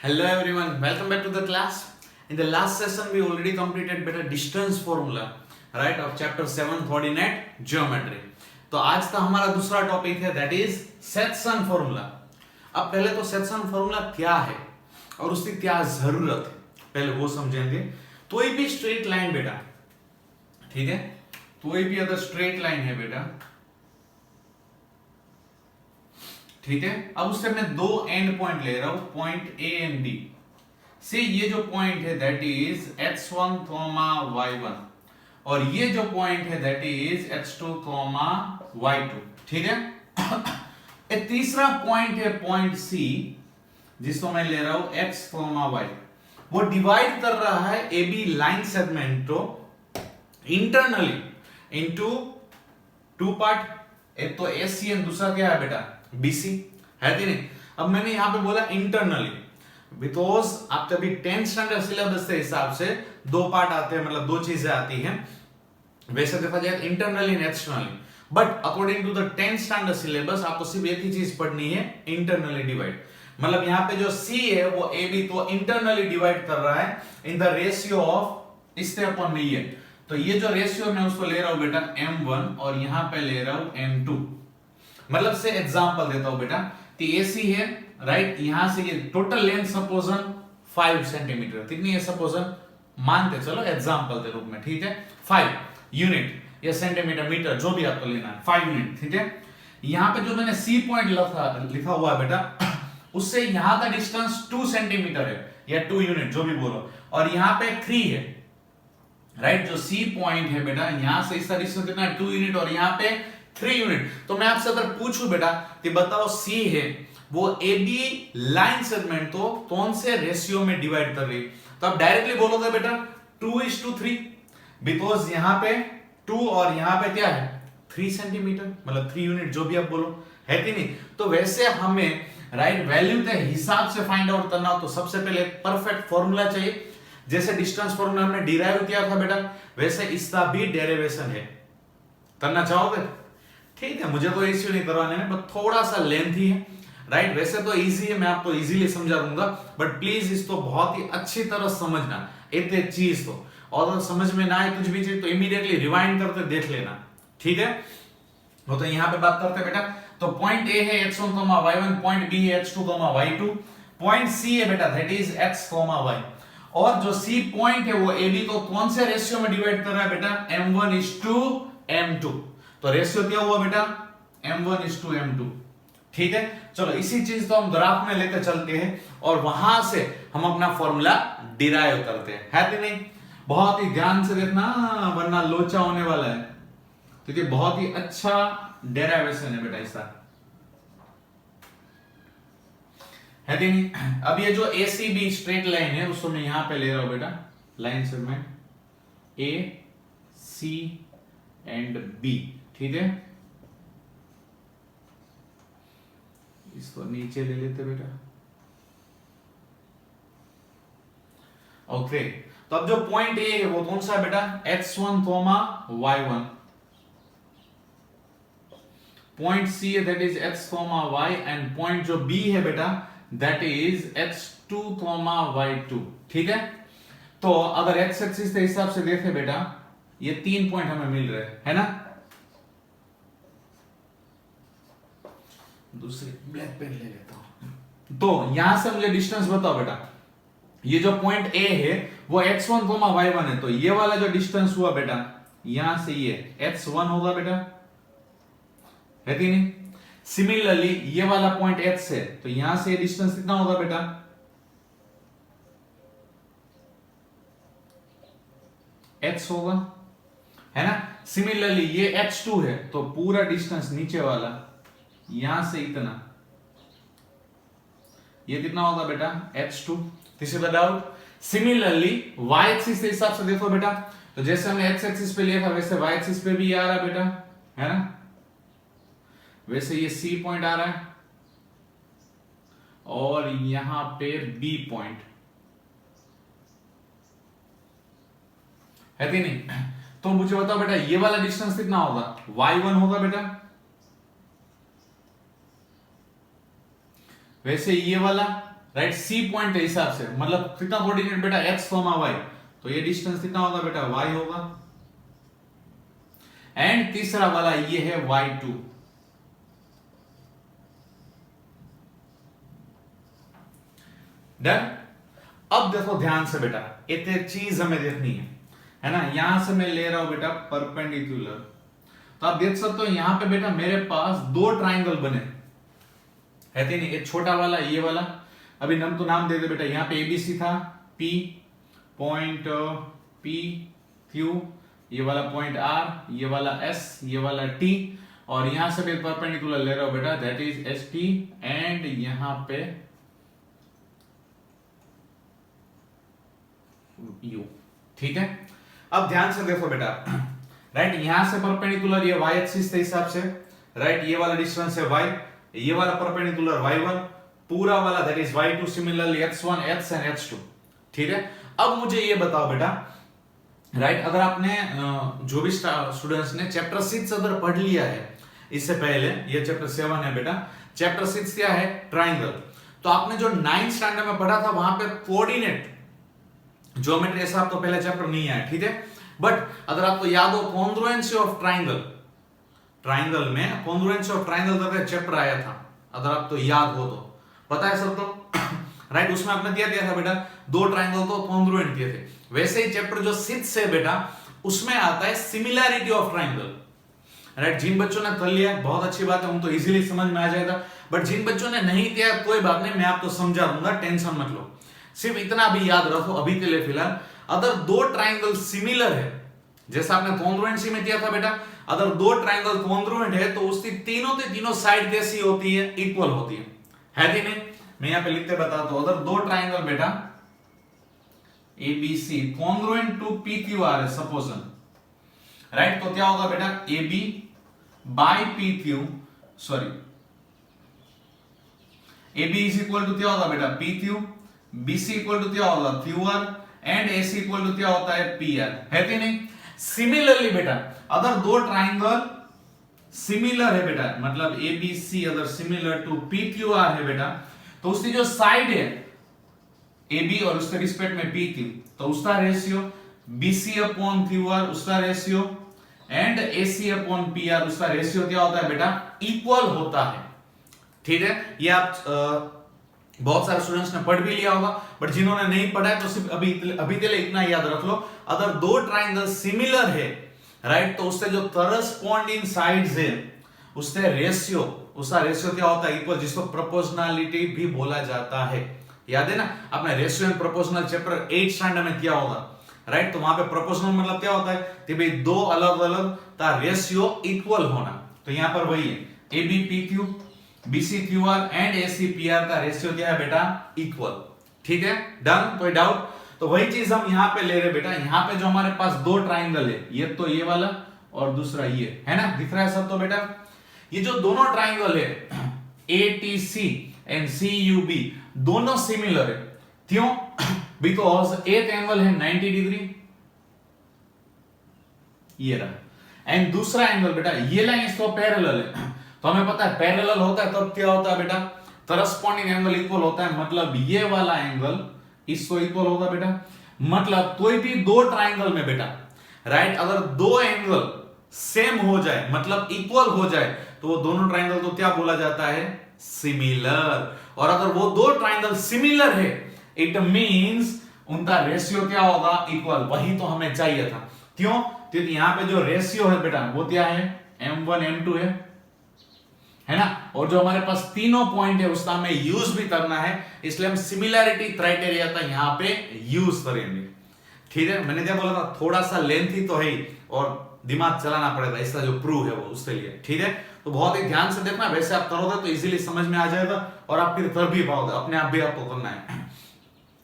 Hello everyone, welcome back to the class. In the last session we already completed better distance formula, right, of chapter 7 coordinate geometry. तो आज का हमारा दूसरा topic है that is section formula. अब पहले तो सेक्शन फॉर्मूला क्या है और उसकी क्या जरूरत है पहले वो समझेंगे. कोई भी स्ट्रेट लाइन बेटा, ठीक है, कोई भी अगर स्ट्रेट लाइन है बेटा, ठीक है, अब उससे मैं दो एंड पॉइंट ले रहा हूं, पॉइंट ए एंड बी से. ये जो पॉइंट है दैट इज x1, y1 और ये जो पॉइंट है दैट इज x2, y2. ठीक है. एक तीसरा पॉइंट है पॉइंट C जिसको मैं ले रहा हूं x, y. वो डिवाइड कर रहा है AB लाइन सेगमेंट को इंटरनली इनटू टू पार्ट. एक तो AC एंड दूसरा क्या है बेटा BC, है कि नहीं. अब मैंने यहां पे बोला इंटरनली बिकॉज आप तभी 10th स्टैंडर्ड सिलेबस के हिसाब से दो पार्ट आते हैं, मतलब दो चीजें आती हैं. वैसे देखा जाए internally and externally, but according to the 10th standard syllabus आपको सिर्फ एक ही चीज पढ़नी है, इंटरनली डिवाइड. मतलब यहाँ पे जो C है वो AB को इंटरनली डिवाइड कर रहा है इन द रेशियो ऑफ इससे अपॉन में ये. तो ये जो रेशियो मैं उसको ले रहा हूं बेटा M1 और यहाँ पे ले रहा हूं M2. मतलब से एग्जांपल देता हूं बेटा, तो AC है राइट, यहां से ये टोटल लेंथ सपोजन 5 सेंटीमीटर, कितनी है सपोजन, मानते चलो एग्जांपल के रूप में, ठीक है, 5 यूनिट या सेंटीमीटर मीटर जो भी आपको लेना है, 5 यूनिट. ठीक है. यहां पे जो मैंने C पॉइंट लिखा हुआ है बेटा, उससे यहां का डिस्टेंस 2 सेंटीमीटर है या 2 यूनिट जो भी बोलो, और यहां पे 3 है राइट. जो C पॉइंट है बेटा, यहां से इसका डिस्टेंस कितना है 2 यूनिट और यहां पे 3 यूनिट. तो मैं आपसे अगर पूछूं बेटा कि बताओ C है वो AB लाइन सेगमेंट को कौन से रेशियो में डिवाइड कर रही है, तो आप डायरेक्टली बोलोगे बेटा 2:3 बिकॉज यहां पे 2 और यहां पे क्या है 3 सेंटीमीटर, मतलब 3 यूनिट जो भी आप बोलो, है कि नहीं. तो वैसे हमें राइट वैल्यू के हिसाब से फाइंड आउट करना हो तो सबसे पहले परफेक्ट फॉर्मूला चाहिए. जैसे डिस्टेंस फॉर्मूला हमने डिराइव किया था बेटा, वैसे इसका भी डेरिवेशन है. करना चाहोगे? ठीक है, मुझे कोई इश्यू नहीं करवाने में, बट थोड़ा सा लेंथी है राइट. वैसे तो इजी है, मैं आपको इजीली समझा दूंगा, बट प्लीज इसको बहुत ही अच्छी तरह समझना एक चीज को, और अगर समझ में ना आए कुछ भी चीज तो इमीडिएटली रिवाइंड करके देख लेना. ठीक है. तो यहाँ पे बात करते हैं बेटा, तो पॉइंट A है x1, y1, पॉइंट B है x2, y2, पॉइंट C है बेटा दैट इज x, y. और जो C पॉइंट है वो AB को कौन से रेशियो में डिवाइड कर रहा है बेटा, M1:M2. तो रेशियो क्या हुआ बेटा, M1:M2. ठीक है. चलो इसी चीज को हम ग्राफ में लेकर चलते हैं और वहां से हम अपना फॉर्मूला डिराइव करते हैं, है कि नहीं. बहुत ही ध्यान से देखना वरना लोचा होने वाला है, क्योंकि बहुत ही अच्छा डेरिवेशन है बेटा इसका, है कि नहीं. अब ये जो ACB स्ट्रेट लाइन है उसको मैं यहां पे ले रहा हूं बेटा, line segment A, C and B. ठीक है. इसको नीचे ले लेते बेटा. ओके. तो अब जो पॉइंट A है वो कौन सा है बेटा, x1, y1. पॉइंट C है that is x, y and point जो B है बेटा दैट इज x2, y2. ठीक है. तो अगर x एक्सिस के हिसाब से देखे बेटा, ये 3 पॉइंट हमें मिल रहे हैं, है ना. दूसरी ब्लैक पेन ले लेता हूं. तो यहां से मुझे डिस्टेंस बताओ बेटा, ये जो पॉइंट A है वो x1, y1 है, तो ये वाला जो डिस्टेंस हुआ बेटा यहां से ये x1 होगा बेटा, है कि नहीं. सिमिलरली ये वाला पॉइंट x है, तो यहां से ये डिस्टेंस कितना होगा बेटा, x होगा, है ना. सिमिलरली ये x2 है, तो पूरा डिस्टेंस नीचे वाला यहां से इतना, ये कितना होगा बेटा x2. This is the doubt. Similarly y axis के हिसाब से देखो बेटा, तो जैसे हमने x एक्सिस पे लिया था वैसे y एक्सिस पे भी आ रहा है बेटा, है ना. वैसे ये C पॉइंट आ रहा है और यहां पे B पॉइंट, है कि नहीं. तो मुझे बताओ बेटा ये वाला डिस्टेंस कितना होगा, y1 होगा बेटा. वैसे ये वाला राइट, सी पॉइंट के हिसाब से, मतलब कितना कोऑर्डिनेट बेटा, एक्स, वाई, तो ये डिस्टेंस कितना होगा बेटा, वाई होगा। एंड तीसरा वाला ये है y2। डन। अब देखो ध्यान से बेटा, एक चीज हमें देखनी है ना, यहां से मैं ले रहा हूं बेटा परपेंडिकुलर, तो आप देख सकते हो यहां पे बेटा मेरे पास दो ट्राइंगल बने है नहीं, एक छोटा वाला ये वाला, अभी नाम तो नाम दे दे बेटा, यहाँ पे एबीसी था, पी पॉइंट पी क्यू, ये वाला पॉइंट आर, ये वाला एस, ये वाला टी, और यहां से भी परपेंडिकुलर ले रहा हूं बेटा, that is S T, and यहां पे यू। ठीक है, अब ध्यान से देखो बेटा, राइट, यहां से परपेंडिकुलर ये वाई एक्सिस के हिसाब से, राइट, ये वाला डिस्टेंस है वाई, ये वाला परपेंडिकुलर y1, पूरा वाला that is y2, similarly x1, x and x2। ठीक है, अब मुझे ये बताओ बेटा, राइट, अगर आपने जो भी स्टूडेंट्स ने चैप्टर 6 अगर पढ़ लिया है इससे पहले, ये चैप्टर 7 है बेटा, चैप्टर 6 क्या है, ट्राइंगल, तो आपने जो 9th स्टैंडर्ड में पढ़ा था वहां पे कोऑर्डिनेट ज्योमेट्री ऐसा आपको पहले चैप्टर नहीं आया। ठीक है, बट अगर आपको याद हो कॉन्ग्रुएंसी ऑफ ट्राइंगल, ट्राइंगल में कॉन्ग्रुएंसी ऑफ ट्राइंगल करके चैप्टर आया था, अगर आपको याद हो तो, पता है सब तो राइट, उसमें आपने दिया था बेटा दो ट्राइंगल तो कॉन्ग्रुएंट दिए थे। वैसे ही चैप्टर जो 6 है बेटा, उसमें आता है सिमिलैरिटी ऑफ ट्राइंगल। राइट, जिन बच्चों ने कर लिया बहुत अच्छी बात है, उनको इजीली समझ में आ जाएगा, बट जिन बच्चों ने नहीं किया कोई बात नहीं, मैं आपको समझा दूंगा, टेंशन मत लो। सिर्फ इतना भी याद रखो अभी के लिए फिलहाल, अगर दो ट्राइंगल सिमिलर है, जैसा आपने कॉन्ग्रुएंसी में दिया था बेटा, अगर दो ट्राइंगल कॉन्ग्रुएंट है तो उसकी तीनों साइड कैसी होती है, इक्वल होती है कि नहीं। मैं यहां पे लिखते बताता हूं, अगर दो ट्राइंगल बेटा ABC कॉन्ग्रुएंट टू PQR है सपोजन, राइट, तो क्या होगा बेटा, AB by PQ, sorry, AB is equal to क्या होगा बेटा, PQ, BC इक्वल टू क्या होगा, QR, and AC equal to क्या होता है, PR, है कि नहीं। सिमिलरली बेटा, अगर दो ट्राइंगल सिमिलर है बेटा, मतलब ABC अगर सिमिलर टू PQR है बेटा, तो उसकी जो साइड है AB और उसके रिस्पेक्ट में PQ, तो उसका रेशियो BC अपॉन QR उसका ratio, and AC upon PR उसका रेशियो क्या होता है बेटा, इक्वल होता है। ठीक है, ये आप बहुत सारे स्टूडेंट्स ने पढ़ भी लिया होगा, बट जिन्होंने नहीं पढ़ा है तो सिर्फ अभी के लिए इतना याद रख लो, अगर दो ट्राइंगल सिमिलर है, राइट, तो उससे जो करस्पॉन्डिंग साइड्स है उससे रेशियो, उसका रेशियो क्या होता है, इक्वल, जिसको प्रोपोर्शनलिटी भी बोला जाता है। याद है ना, आपने ratio and proportional chapter 8 standard में किया होगा, राइट, तो वहां पे प्रोपोर्शनल मतलब क्या होता है कि भाई दो अलग अलग का रेशियो इक्वल होना, तो यहां पर वही है, AB PQ, BC QR and AC PR का रेशियो क्या है बेटा, इक्वल। ठीक है, डन, कोई डाउट। तो वही चीज हम यहां पे ले रहे बेटा, यहां पे जो हमारे पास दो ट्राइंगल है, ये तो ये वाला और दूसरा ये है ना, दिख रहा है सब तो बेटा, ये जो दोनों ट्राइंगल है ATC एंड CUB दोनों सिमिलर है, क्यों, बिकॉज एक एंगल है 90 डिग्री, ये रहा, एंड दूसरा एंगल बेटा ये लाइन इसको पैरेलल है, तो हमें पता है पैरेलल होता है तब क्या होता है बेटा, करस्पॉन्डिंग एंगल इक्वल होता है, मतलब ये वाला एंगल इसको इक्वल होगा बेटा, मतलब कोई भी दो ट्राइंगल में बेटा, राइट, अगर दो एंगल सेम हो जाए मतलब इक्वल हो जाए, तो वो दोनों ट्राइंगल को क्या बोला जाता है, सिमिलर। और अगर वो दो ट्राइंगल सिमिलर है, इट मींस उनका रेशियो क्या होगा, इक्वल। वही तो हमें चाहिए था, क्यों, क्योंकि यहां पे जो रेशियो है बेटा वो क्या है, M1 M2 है ना, और जो हमारे पास तीनों पॉइंट है उसका हमें यूज भी करना है, इसलिए हम सिमिलैरिटी क्राइटेरिया का यहां पे यूज करेंगे। ठीक है, मैंने क्या बोला था, थोड़ा सा लेंथी तो है और दिमाग चलाना पड़ेगा, इसका जो प्रूव है वो उसके लिए। ठीक है, तो बहुत ही ध्यान से देखना, वैसे आप करोगे तो इजीली समझ में आ जाएगा और आप फिर कर भी पाओगे, अपने आप भी आपको करना है।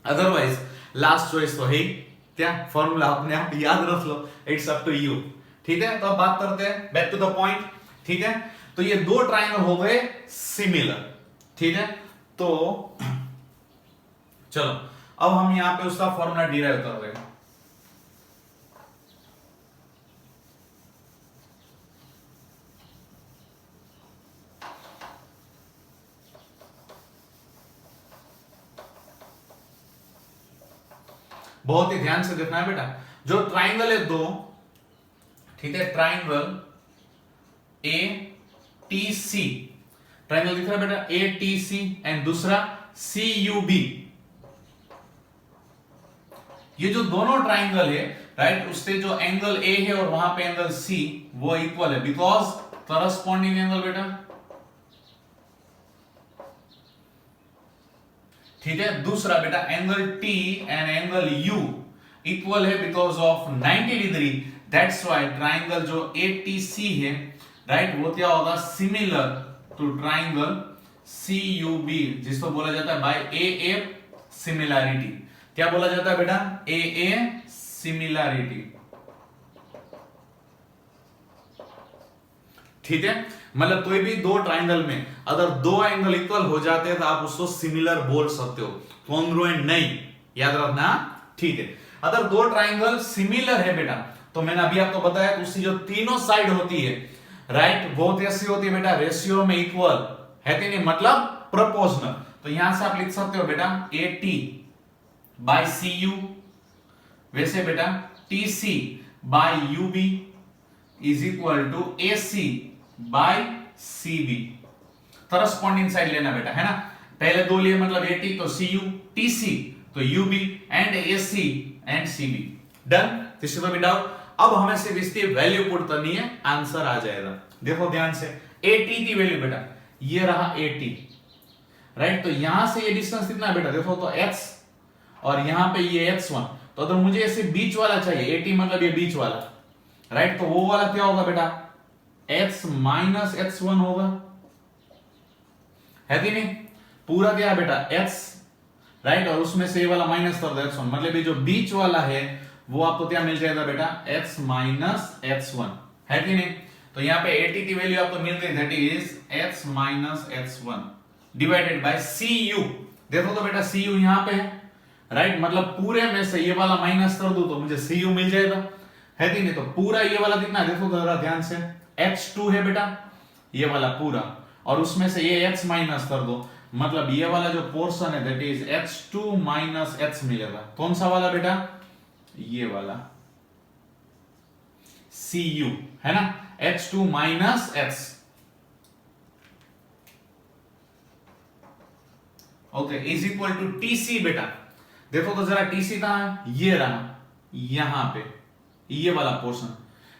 अदरवाइज लास्ट चॉइस तो है क्या, फॉर्मूला अपने आप याद रख लो, इट्स अप टू यू। ठीक है, तो अब बात करते हैं बैक टू द पॉइंट। ठीक है, तो ये दो ट्राइंगल हो गए सिमिलर। ठीक है, तो चलो अब हम यहां पे उसका फॉर्मूला डिराइव कर रहे हैं। बहुत ही ध्यान से देखना है बेटा। जो ट्राइंगल है दो, ठीक है, triangle A T C, triangle दिख रहा है बेटा ए टी सी, एंड दूसरा सी यू बी। ये जो दोनों ट्राइंगल है, राइट, उससे जो एंगल ए है और वहां पे एंगल सी वो इक्वल है, बिकॉज करस्पॉन्डिंग एंगल बेटा, ठीक है। दूसरा बेटा angle T and angle U equal है because of 90 degree, that's why triangle जो एटीसी है, राइट, वो क्या होगा, सिमिलर टू ट्राइंगल सीयूबी, जिसको बोला जाता है बाय ए सिमिलैरिटी। क्या बोला जाता है बेटा, ए सिमिलैरिटी, ठीक है। मतलब कोई भी दो ट्राइंगल में अगर दो एंगल इक्वल हो जाते हैं तो आप उसको सिमिलर बोल सकते हो, कॉन्ग्रुएंट नहीं, याद रखना, ठीक है। अगर दो ट्राइंगल सिमिलर है बेटा, तो मैंने अभी आपको बताया कि उसकी जो तीनों साइड होती है, राइट, वो कैसी होती है बेटा, रेशियो में इक्वल है कि नहीं, मतलब प्रोपोर्शनल। तो यहां से आप लिख सकते हो बेटा A T by C U, वैसे बेटा T C by U B is equal to A C by C B. Corresponding side लेना बेटा, है ना, पहले दो लिए मतलब ए टी तो सी यू, टी सी तो U B, and A C and C B. Done, किसी को भी डाउट? अब हमें सिर्फ इसकी वैल्यू पुट करनी है, आंसर आ जाएगा। देखो ध्यान से, ए टी की वैल्यू बेटा ये रहा ए टी, राइट, तो यहां से ये डिस्टेंस कितना है बेटा, देखो तो x, और यहां पे ये x1, तो अगर मुझे ऐसे बीच वाला चाहिए, ए टी मतलब ये बीच वाला, राइट, तो वो वाला क्या होगा बेटा, x माइनस x1 होगा, है कि नहीं, पूरा क्या है बेटा x, राइट, और उसमें से ये वाला माइनस कर दो x1, मतलब ये जो बीच वाला है वो आपको क्या मिल जाएगा बेटा, x माइनस x1, है कि नहीं। तो यहाँ पे at की वैल्यू आपको मिल गई, that is x minus x1 divided by cu। देखो तो बेटा cu यहाँ पे है, राइट, मतलब पूरे में से ये वाला माइनस कर दो तो मुझे cu मिल जाएगा, है कि नहीं। तो पूरा ये वाला कितना, देखो जरा ध्यान से, h2 है बेटा ये वाला पूरा, और उसमें से ये x माइनस कर दो, मतलब ये वाला जो पोर्शन है that is h2 minus h मिलेगा। कौन सा वाला बेटा, ये वाला cu, है ना, h2 minus h, okay, is equal to T C बेटा। देखो तो जरा टीसी कहां है, ये रहा यहां पे, ये वाला पोर्शन,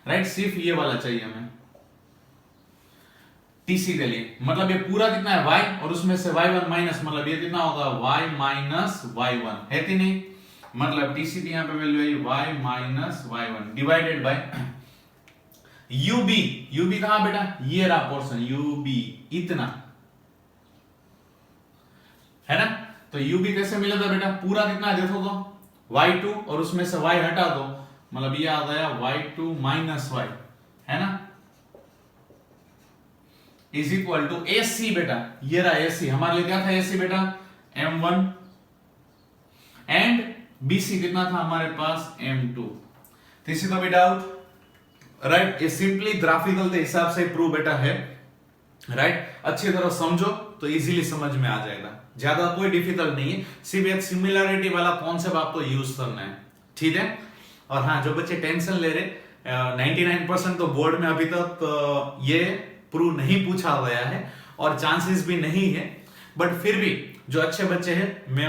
राइट, सिर्फ ये वाला चाहिए हमें टीसी के लिए, मतलब ये पूरा कितना है y, और उसमें से y1 माइनस, मतलब ये कितना होगा y माइनस y1, है कि नहीं, मतलब टीसी की यहां पे वैल्यू है y minus y1 divided by ub। ub कहां बेटा, ये रहा पोर्शन ub, इतना, है ना। तो ub कैसे मिलेगा बेटा, पूरा कितना है देखो तो y2, और उसमें से y हटा दो, मतलब ये आ गया y2 माइनस y, है ना, इज इक्वल टू ac बेटा, ये रहा ac, हमारे लिए क्या था ac बेटा, m1, एंड bc कितना था हमारे पास, m2। किसी को भी डाउट, राइट, ये सिंपली ग्राफिकल के हिसाब से प्रूव बेटा है, राइट, अच्छी तरह समझो तो इजीली समझ में आ जाएगा, ज्यादा कोई डिफिकल्ट नहीं है, सिर्फ एक सिमिलरिटी वाला कॉन्सेप्ट आपको यूज करना है, ठीक है। और हाँ, जो बच्चे टेंशन ले रहे, 99% तो बोर्ड में अभी तक ये प्रूव नहीं पूछा गया है और चांसेस भी नहीं है, बट फिर भी जो अच्छे बच्चे हैं मैं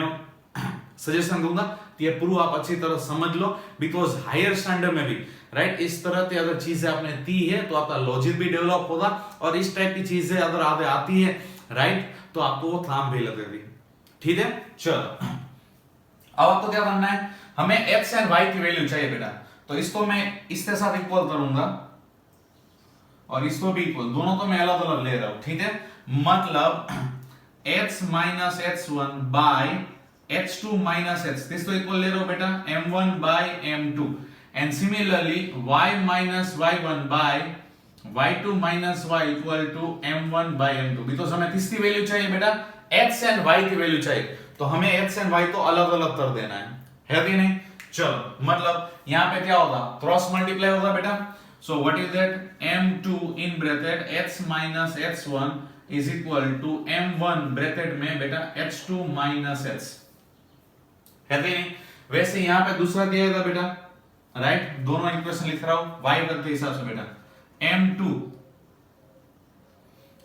सजेशन दूंगा कि ये प्रूव आप अच्छी तरह समझ लो, बिकॉज हायर स्टैंडर्ड में भी, राइट, इस तरह की अगर चीजें आपने दी है तो आपका लॉजिक भी डेवलप होगा, और इस टाइप की चीजें अगर आगे आती है, राइट, तो आपको वो काम भी लगेगी, ठीक है। चलो अब आपको क्या करना है, हमें x एंड y की वैल्यू चाहिए बेटा, तो इसको मैं इसके साथ इक्वल करूंगा और इसको भी इक्वल, दोनों को मैं अलग अलग ले रहा हूं, ठीक है, मतलब x minus x1 by h2 minus h, इसको इक्वल ले रहा हूं बेटा m1 by m2, and similarly y minus y1 by y2 minus y equal to m1 by m2, because हमें किसकी वैल्यू चाहिए बेटा, x एंड y की वैल्यू चाहिए, तो हमें x एंड y को अलग अलग कर देना है कि नहीं। चलो मतलब यहां पे क्या होगा, क्रॉस मल्टीप्लाई होगा बेटा, so what is that, m2 in bracket x minus x1 is equal to m1 bracket में बेटा h2 माइनस h, है कि नहीं। वैसे यहाँ पे दूसरा दिया था बेटा, राइट, दोनों इक्वेशन लिख रहा हूं y वर्ग के हिसाब से बेटा, m2,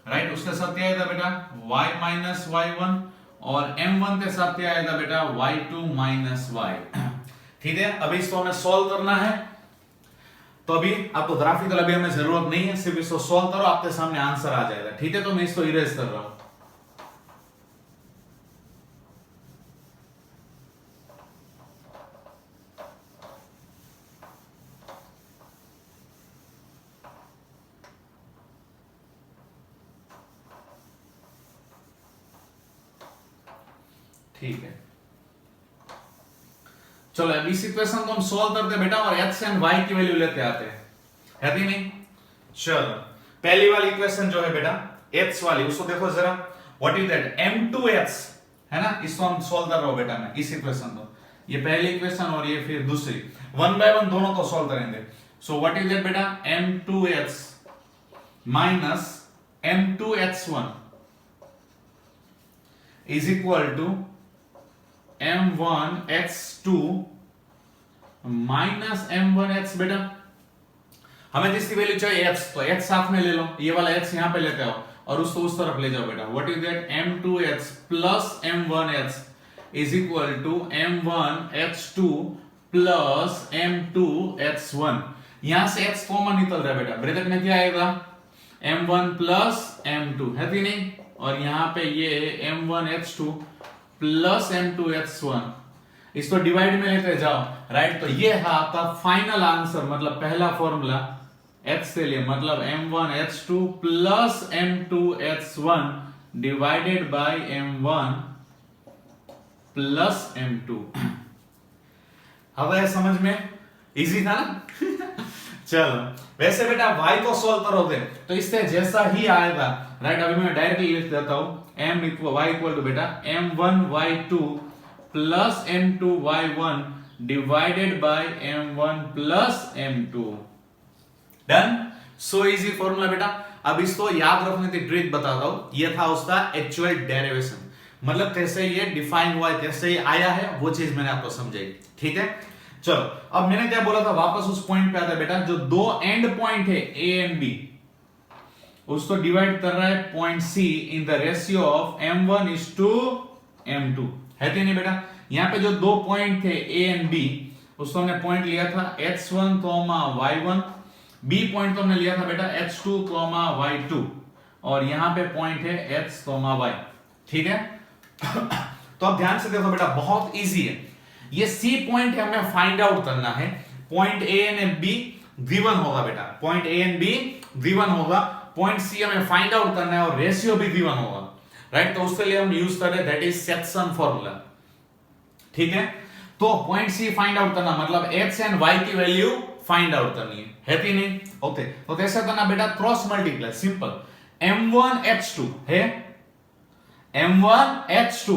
राइट, उसके साथ क्या आएगा बेटा y माइनस y1, और m1 के साथ क्या आएगा बेटा y2 माइनस y। ठीक है, अभी इसको हमें सॉल्व करना है, तो अभी आपको ग्राफिकल अभी हमें जरूरत नहीं है, सिर्फ इसको सॉल्व करो, आपके सामने आंसर आ जाएगा। ठीक है, तो मैं इसको इरेज कर रहा हूं। ठीक है, चलो अब इस इक्वेशन को हम सॉल्व करते हैं बेटा, और x एंड y की वैल्यू लेते आते हैं, है कि नहीं। चलो पहली वाली इक्वेशन जो है बेटा x वाली, उसको देखो जरा, व्हाट इज दैट, m2x, है ना, इसको हम सॉल्व कर रहा हूं बेटा मैं, इस इक्वेशन को, ये पहली इक्वेशन और ये फिर दूसरी, वन बाय वन दोनों को सॉल्व करेंगे। सो व्हाट इज दैट बेटा, m2x minus m2x1 is equal to m1x2 minus m1x। बेटा हमें जिसकी वैल्यू चाहिए x, तो x साथ में ले लो, ये वाला x यहां पे लेते आओ और उसको उस तरफ ले जाओ बेटा। What is that, m2x plus m1x is equal to m1x2 plus m2x1। यहां से x कॉमन निकल रहा है बेटा, ब्रैकेट में क्या आएगा m1 प्लस m2, है कि नहीं, और यहां पे ये m1x2 प्लस m2x1, इसको डिवाइड में लेते जाओ, राइट। तो ये है आपका फाइनल आंसर, मतलब पहला फॉर्मूला x के लिए, मतलब m1h2 plus m2h1 divided by m1 plus m2। अब समझ में इजी था ना। चलो वैसे बेटा y को सॉल्व करोगे तो इससे जैसा ही आएगा, राइट। अभी मैं डायरेक्टली लिख देता हूं, m equal y equal to बेटा m1y2 plus m2y1 divided by m1 plus m2। Done, so easy formula बेटा। अब इसको याद रखने की ट्रिक बताता हूं, ये था उसका एक्चुअल डेरिवेशन, मतलब कैसे ये डिफाइन हुआ है, कैसे ये आया है, वो चीज मैंने आपको समझाई। ठीक है, चलो अब मैंने क्या बोला था, वापस उस पॉइंट पे आता है बेटा, जो दो एंड पॉइंट है a एंड b, उसको डिवाइड कर रहा है point c in the ratio of m1:m2, है कि नहीं बेटा। यहां पे जो दो पॉइंट थे a एंड b, उसको हमने पॉइंट लिया था x1, y1, b पॉइंट तो हमने लिया था बेटा x2, y2, और यहां पे पॉइंट है x, y। ठीक है। तो अब ध्यान से देखो बेटा, बहुत इजी है, ये C पॉइंट है, हमें फाइंड आउट करना है। Point A and B given होगा बेटा, point A and B given होगा, पॉइंट C हमें फाइंड आउट करना है और रेशियो भी गिवन होगा, राइट। तो उसके लिए हम यूज कर रहे हैं दैट इज सेक्शन फॉर्मूला। ठीक है, तो पॉइंट C फाइंड आउट करना मतलब x एंड y की वैल्यू फाइंड आउट करनी है कि नहीं। ओके, तो कैसे करना बेटा, क्रॉस मल्टीप्लाई, सिंपल, m1h2 है m1h2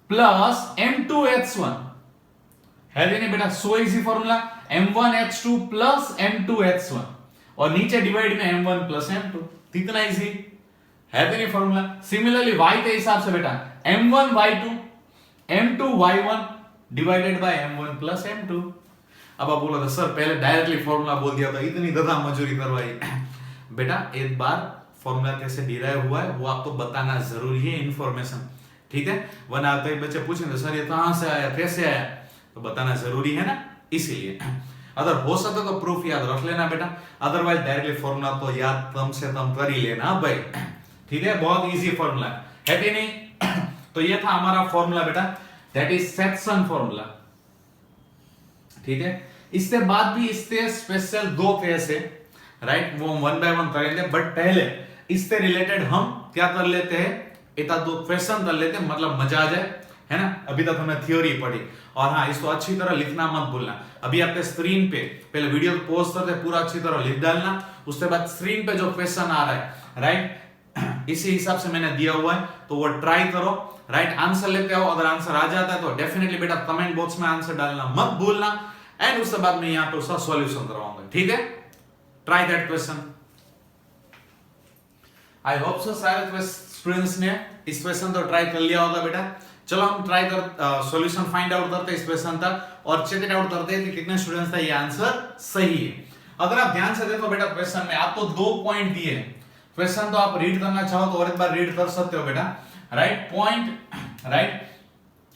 प्लस m2h1, है कि नहीं बेटा। सो easy formula, m1h2 plus m2h1, और नीचे डिवाइड में m1 प्लस m2, कितना इजी है कि नहीं फॉर्मूला। सिमिलरली y के हिसाब से बेटा m1y2 m2y1 divided by m1 plus m2। अब आप बोला था सर पहले डायरेक्टली फॉर्मूला बोल दिया था, इतनी गधा मजूरी करवाई। बेटा एक बार फॉर्मूला कैसे डिराइव हुआ है वो आपको बताना जरूरी है, इंफॉर्मेशन। ठीक है, वरना कई बच्चे पूछेंगे सर ये कहां से आया, कैसे आया, तो बताना जरूरी है ना, इसीलिए। अगर हो सके तो प्रूफ याद रख लेना बेटा, अदरवाइज डायरेक्टली फॉर्मूला तो याद कम से कम कर ही लेना भाई। ठीक है, बहुत इजी फॉर्मूला है कि नहीं। तो ये था हमारा फॉर्मूला बेटा, दैट इज सेक्शन फॉर्मूला। ठीक है, इसके बाद भी इससे स्पेशल दो केस है, राइट, वो वन बाय वन करेंगे, बट पहले इससे रिलेटेड हम क्या कर लेते हैं, एक दो क्वेश्चन कर लेते हैं, मतलब मजा आ जाए, है ना। अभी तक हमने थ्योरी पढ़ी, और हाँ इसको अच्छी तरह लिखना मत भूलना। अभी आपके स्क्रीन पे पहले वीडियो पॉज करके पूरा अच्छी तरह लिख डालना, उसके बाद स्क्रीन पे जो क्वेश्चन आ रहा है, राइट, इसी हिसाब से मैंने दिया हुआ है, तो वो ट्राई करो, राइट। आंसर लेते आओ, अगर आंसर आ जाता है तो डेफिनेटली बेटा कमेंट बॉक्स में आंसर डालना मत भूलना, एंड उसके बाद मैं यहाँ पे उसका सॉल्यूशन करवाऊंगा। ठीक है, try that question. I hope so सारे स्टूडेंट्स ने इस क्वेश्चन तो ट्राई कर लिया होगा बेटा। चलो हम ट्राई कर सॉल्यूशन फाइंड आउट करते हैं इस क्वेश्चन तक और चेक इट आउट करते हैं कि कितने स्टूडेंट्स का ये आंसर सही है। अगर आप ध्यान से देखो बेटा क्वेश्चन में आपको 2 पॉइंट दिए हैं। क्वेश्चन तो आप रीड करना चाहो तो और एक बार रीड कर सकते हो बेटा, राइट पॉइंट, राइट।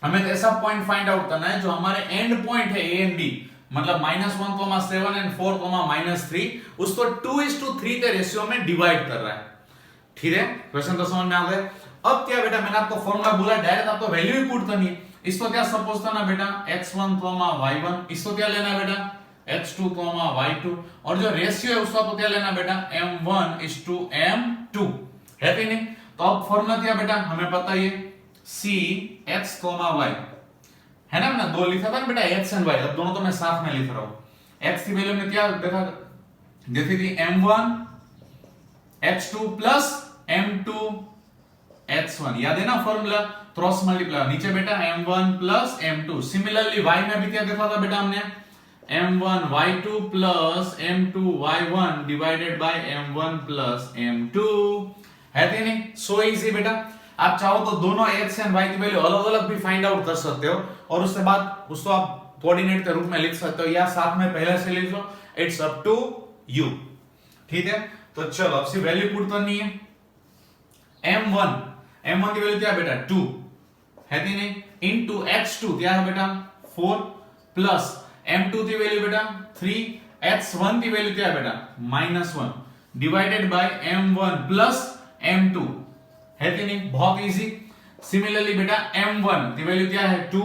हमें तो ऐसा पॉइंट फाइंड आउट करना है जो हमारे एंड पॉइंट है ए एंड बी, मतलब -1, 7 एंड 4, -3, उसको 2:3 के रेशियो में डिवाइड कर रहा है। ठीक है, क्वेश्चन तो समझ में आ गया। अब क्या बेटा, मैंने आपको फॉर्मूला बोला, डायरेक्ट आपको वैल्यू ही पुट करनी है। इसको क्या सपोज करना बेटा, x1, y1, इसको क्या लेना है बेटा, x2, y2, और जो रेशियो है उसका तो क्या लेना बेटा, m1:m2, है कि नहीं। तो अब फॉर्मूला क्या बेटा, हमें पता है c x, y, है ना, मैंने 2 लिखा था ना बेटा, x एंड y, अब दोनों तो मैं साथ में लिख रहा हूं। x की वैल्यू में क्या देखा, देखी थी m1 x2 plus m2 x1, याद है ना फॉर्मूला, क्रॉस मल्टीप्लाई, नीचे बेटा m1 plus m2। Similarly y में भी क्या देखा था बेटा हमने, m1 y2 plus m2 y1 divided by m1 plus m2, है कि नहीं। सो इजी बेटा, आप चाहो तो दोनों x एंड y की वैल्यू अलग अलग भी फाइंड आउट कर सकते हो और उसके बाद उसको आप कोऑर्डिनेट के रूप में लिख सकते हो या साथ में पहले से लिख लो, इट्स अप टू यू। ठीक है, तो चलो अब सी वैल्यू पुट करनी है। m1 की वैल्यू क्या है बेटा, 2, है कि नहीं, इनटू x2 क्या है बेटा 4, प्लस m2 की वैल्यू बेटा 3, x1 की वैल्यू क्या है बेटा -1, divided by m1 plus m2, है कि नहीं, बहुत इजी। सिमिलरली बेटा m1 की वैल्यू क्या है 2,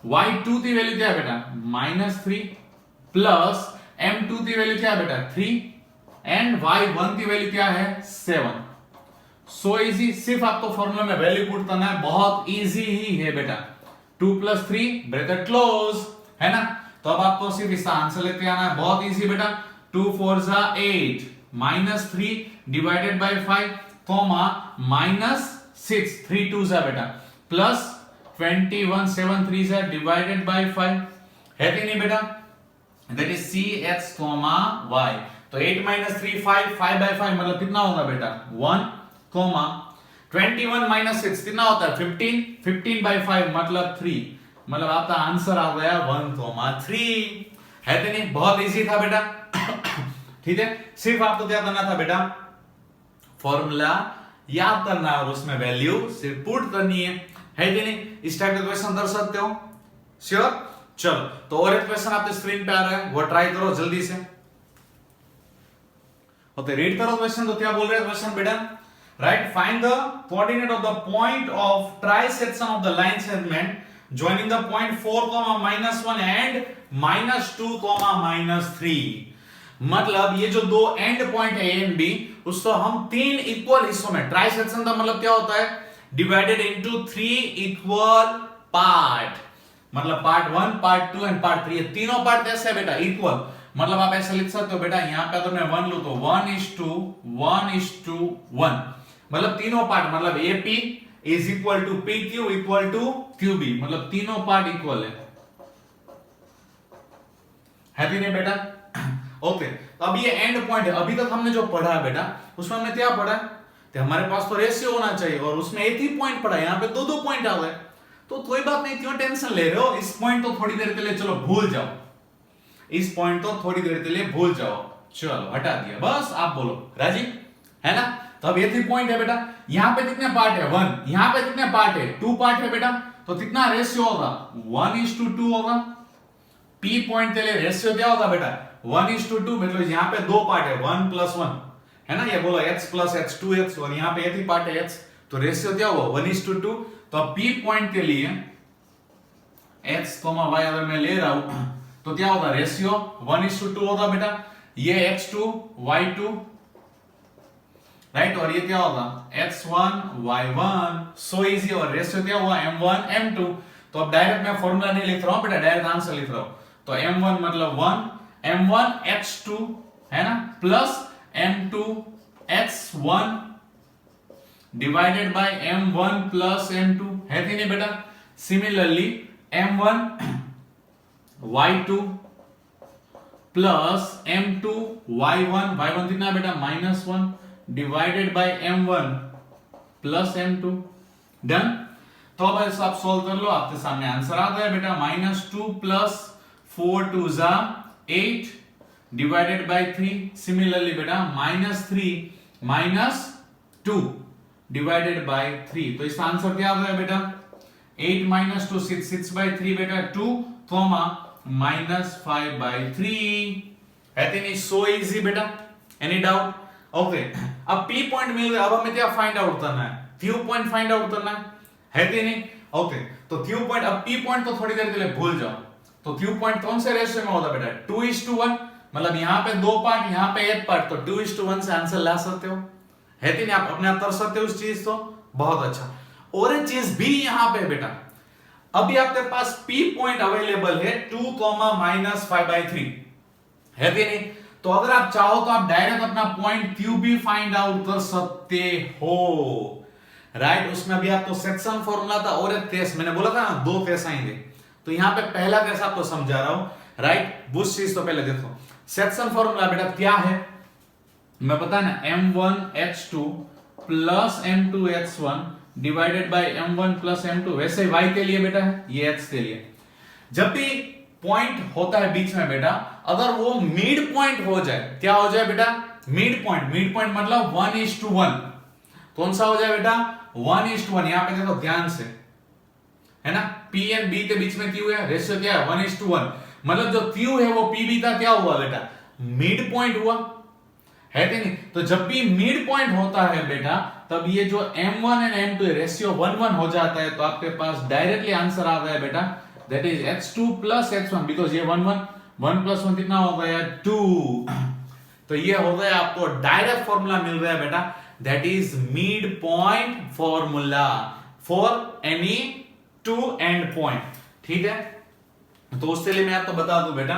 y2 की वैल्यू क्या है बेटा -3, प्लस m2 की वैल्यू क्या है बेटा 3, एंड y1 की वैल्यू क्या है 7। सो इजी, सिर्फ आपको फॉर्मूला में वैल्यू पुट करना है, बहुत इजी ही है बेटा। 2 + 3 ब्रैकेट क्लोज, है ना। तो अब आपको सिर्फ इसका आंसर लेते आना है, बहुत इजी बेटा। 2 4 जा 8, -3 डिवाइडेड बाय 5, -6, 3 2 जा बेटा, प्लस 21 7 3 जा डिवाइडेड बाय 5, है कि नहीं बेटा, that is c x, y। तो 8 - 3 5, 5/5 मतलब कितना होगा बेटा 1, 21 - 6 कितना होता है 15, 15/5 मतलब 3, मतलब आपका आंसर आ गया 1,3, है कि नहीं, बहुत इजी था बेटा। ठीक है, सिर्फ आपको क्या करना था बेटा, फॉर्मूला याद करना है और उसमें वैल्यू सिर्फ पुट करनी है कि नहीं। इस टाइप का क्वेश्चन कर सकते हो, श्योर। चलो तो और एक क्वेश्चन आपके स्क्रीन पे आ रहा है, वो ट्राई करो जल्दी से। ओके, रीड करो क्वेश्चन, तो क्या बोल रहे हैं क्वेश्चन बेटा, right, find the coordinate of the point of trisection of the line segment joining the point 4, -1 and -2, -3। मतलब ये जो दो एंड पॉइंट है ए एंड बी, उसको हम 3 इक्वल हिस्सों में, ट्राइसेक्शन का मतलब क्या होता है, डिवाइडेड इनटू 3 इक्वल पार्ट, मतलब पार्ट 1, पार्ट 2 एंड पार्ट 3, ये तीनों पार्ट कैसे है बेटा इक्वल, मतलब आप ऐसा लिख सकते हो बेटा, यहां पे अगर मैं 1 लूं तो 1:1:1, मतलब तीनों पार्ट, मतलब AP is equal to PQ equal to QB, मतलब तीनों पार्ट इक्वल है कि नहीं बेटा। ओके, तो अब ये एंड पॉइंट है, अभी तक हमने जो पढ़ा है बेटा उसमें हमने क्या पढ़ा है, तो हमारे पास तो रेशियो होना चाहिए और उसमें एक ही पॉइंट पढ़ा है, यहाँ पे 2-2 पॉइंट आ गए, तो कोई बात नहीं, क्यों टेंशन ले रहे हो, इस पॉइंट तो थोड़ी देर के लिए चलो भूल जाओ, इस पॉइंट तो थोड़ी देर के लिए भूल जाओ, चलो हटा दिया, बस आप बोलो राजी, है ना। तो अब ये 3 पॉइंट है बेटा, यहाँ पे कितने पार्ट है 1, यहाँ पे कितने पार्ट है 2 पार्ट है बेटा, तो कितना रेशियो होगा 1:2 होगा। P पॉइंट के लिए रेशियो क्या होगा बेटा 1:2, मतलब यहाँ पे 2 पार्ट है 1 + 1, है ना, ये बोला x + x 2x, और यहाँ पे एक ही पार्ट है x, तो रेशियो क्या होगा 1:2। तो अब P पॉइंट के लिए x, y अगर मैं ले रहा हूं तो क्या होगा रेशियो 1:2 होगा बेटा, ये x2 y2, राइट, और ये क्या होगा x1 y1, सो इजी, और रेशियो क्या हुआ m1 m2। तो अब डायरेक्ट मैं फॉर्मूला नहीं लिख रहा हूं बेटा, डायरेक्ट आंसर लिख रहा हूं, तो m1 मतलब 1, m1 x2, है ना, plus m2 x1 divided by m1 plus m2, है कि नहीं बेटा। Similarly m1 y2 plus m2 y1, y1 कितना बेटा -1 divided by m1 plus m2, done. तो अब ऐसा आप सोल्व कर लो, आपके सामने आंसर आ गया बेटा -2 प्लस 4 2 जा 8 डिवाइडेड बाय 3। सिमिलरली बेटा -3 -2 डिवाइडेड बाय 3। तो इसका आंसर क्या आ गया बेटा 8 - 2 6 6 by 3 बेटा 2 कॉमा -5 by 3 है कि नहीं। सो इजी बेटा, एनी डाउट? ओके, अब P पॉइंट मिल गया, अब हमें क्या फाइंड आउट करना है? Q पॉइंट फाइंड आउट करना है कि नहीं? ओके, तो Q पॉइंट, अब P पॉइंट तो थोड़ी देर के लिए भूल जाओ। तो Q पॉइंट कौन से रेशियो में होता है बेटा 2:1, मतलब यहाँ पे 2 पार्ट, यहाँ पे 1 पार्ट, तो 2:1 से आंसर ला सकते हो, है कि नहीं? आप अपने आप कर सकते हो उस चीज, तो बहुत अच्छा। और एक चीज भी यहाँ पे बेटा, अभी आपके पास P पॉइंट अवेलेबल है 2, -5/3, है कि नहीं? तो अगर आप चाहो तो आप डायरेक्ट अपना पॉइंट Q भी फाइंड आउट कर सकते हो, राइट? उसमें अभी आपको सेक्शन फॉर्मूला था और एक केस मैंने बोला था ना 2 केस आएंगे, तो यहाँ पे पहला केस आपको समझा रहा हूं, राइट? वो चीज तो पहले देखो, सेक्शन फॉर्मूला बेटा क्या है, मैं पता ना M1H2 plus M2H1 divided by M1 plus M2, वैसे y के लिए बेटा है, ये x के लिए। जब भी पॉइंट होता है बीच में बेटा, अगर वो मिड पॉइंट हो जाए, क्या हो जाए बेटा मिड पॉइंट, मिड पॉइंट मतलब 1:1, कौन सा हो जाए बेटा 1:1। यहां पे देखो ध्यान से, है ना, P एंड B के बीच में Q है, रेशियो क्या है 1:1, मतलब जो Q है वो PB का क्या हुआ बेटा मिड पॉइंट हुआ, है कि नहीं? तो जब भी मिड पॉइंट होता है बेटा, तब ये जो M1 एंड M2 रेशियो 1:1 हो जाता है, तो आपके पास डायरेक्टली आंसर आ गया बेटा, that is H2 plus H1, because ये 1 प्लस 1 कितना हो गया 2। तो ये हो गया, आपको डायरेक्ट फॉर्मूला मिल गया बेटा, that is mid point formula for any 2 and point, ठीक है? तो उसके लिए मैं आपको बता दूं बेटा,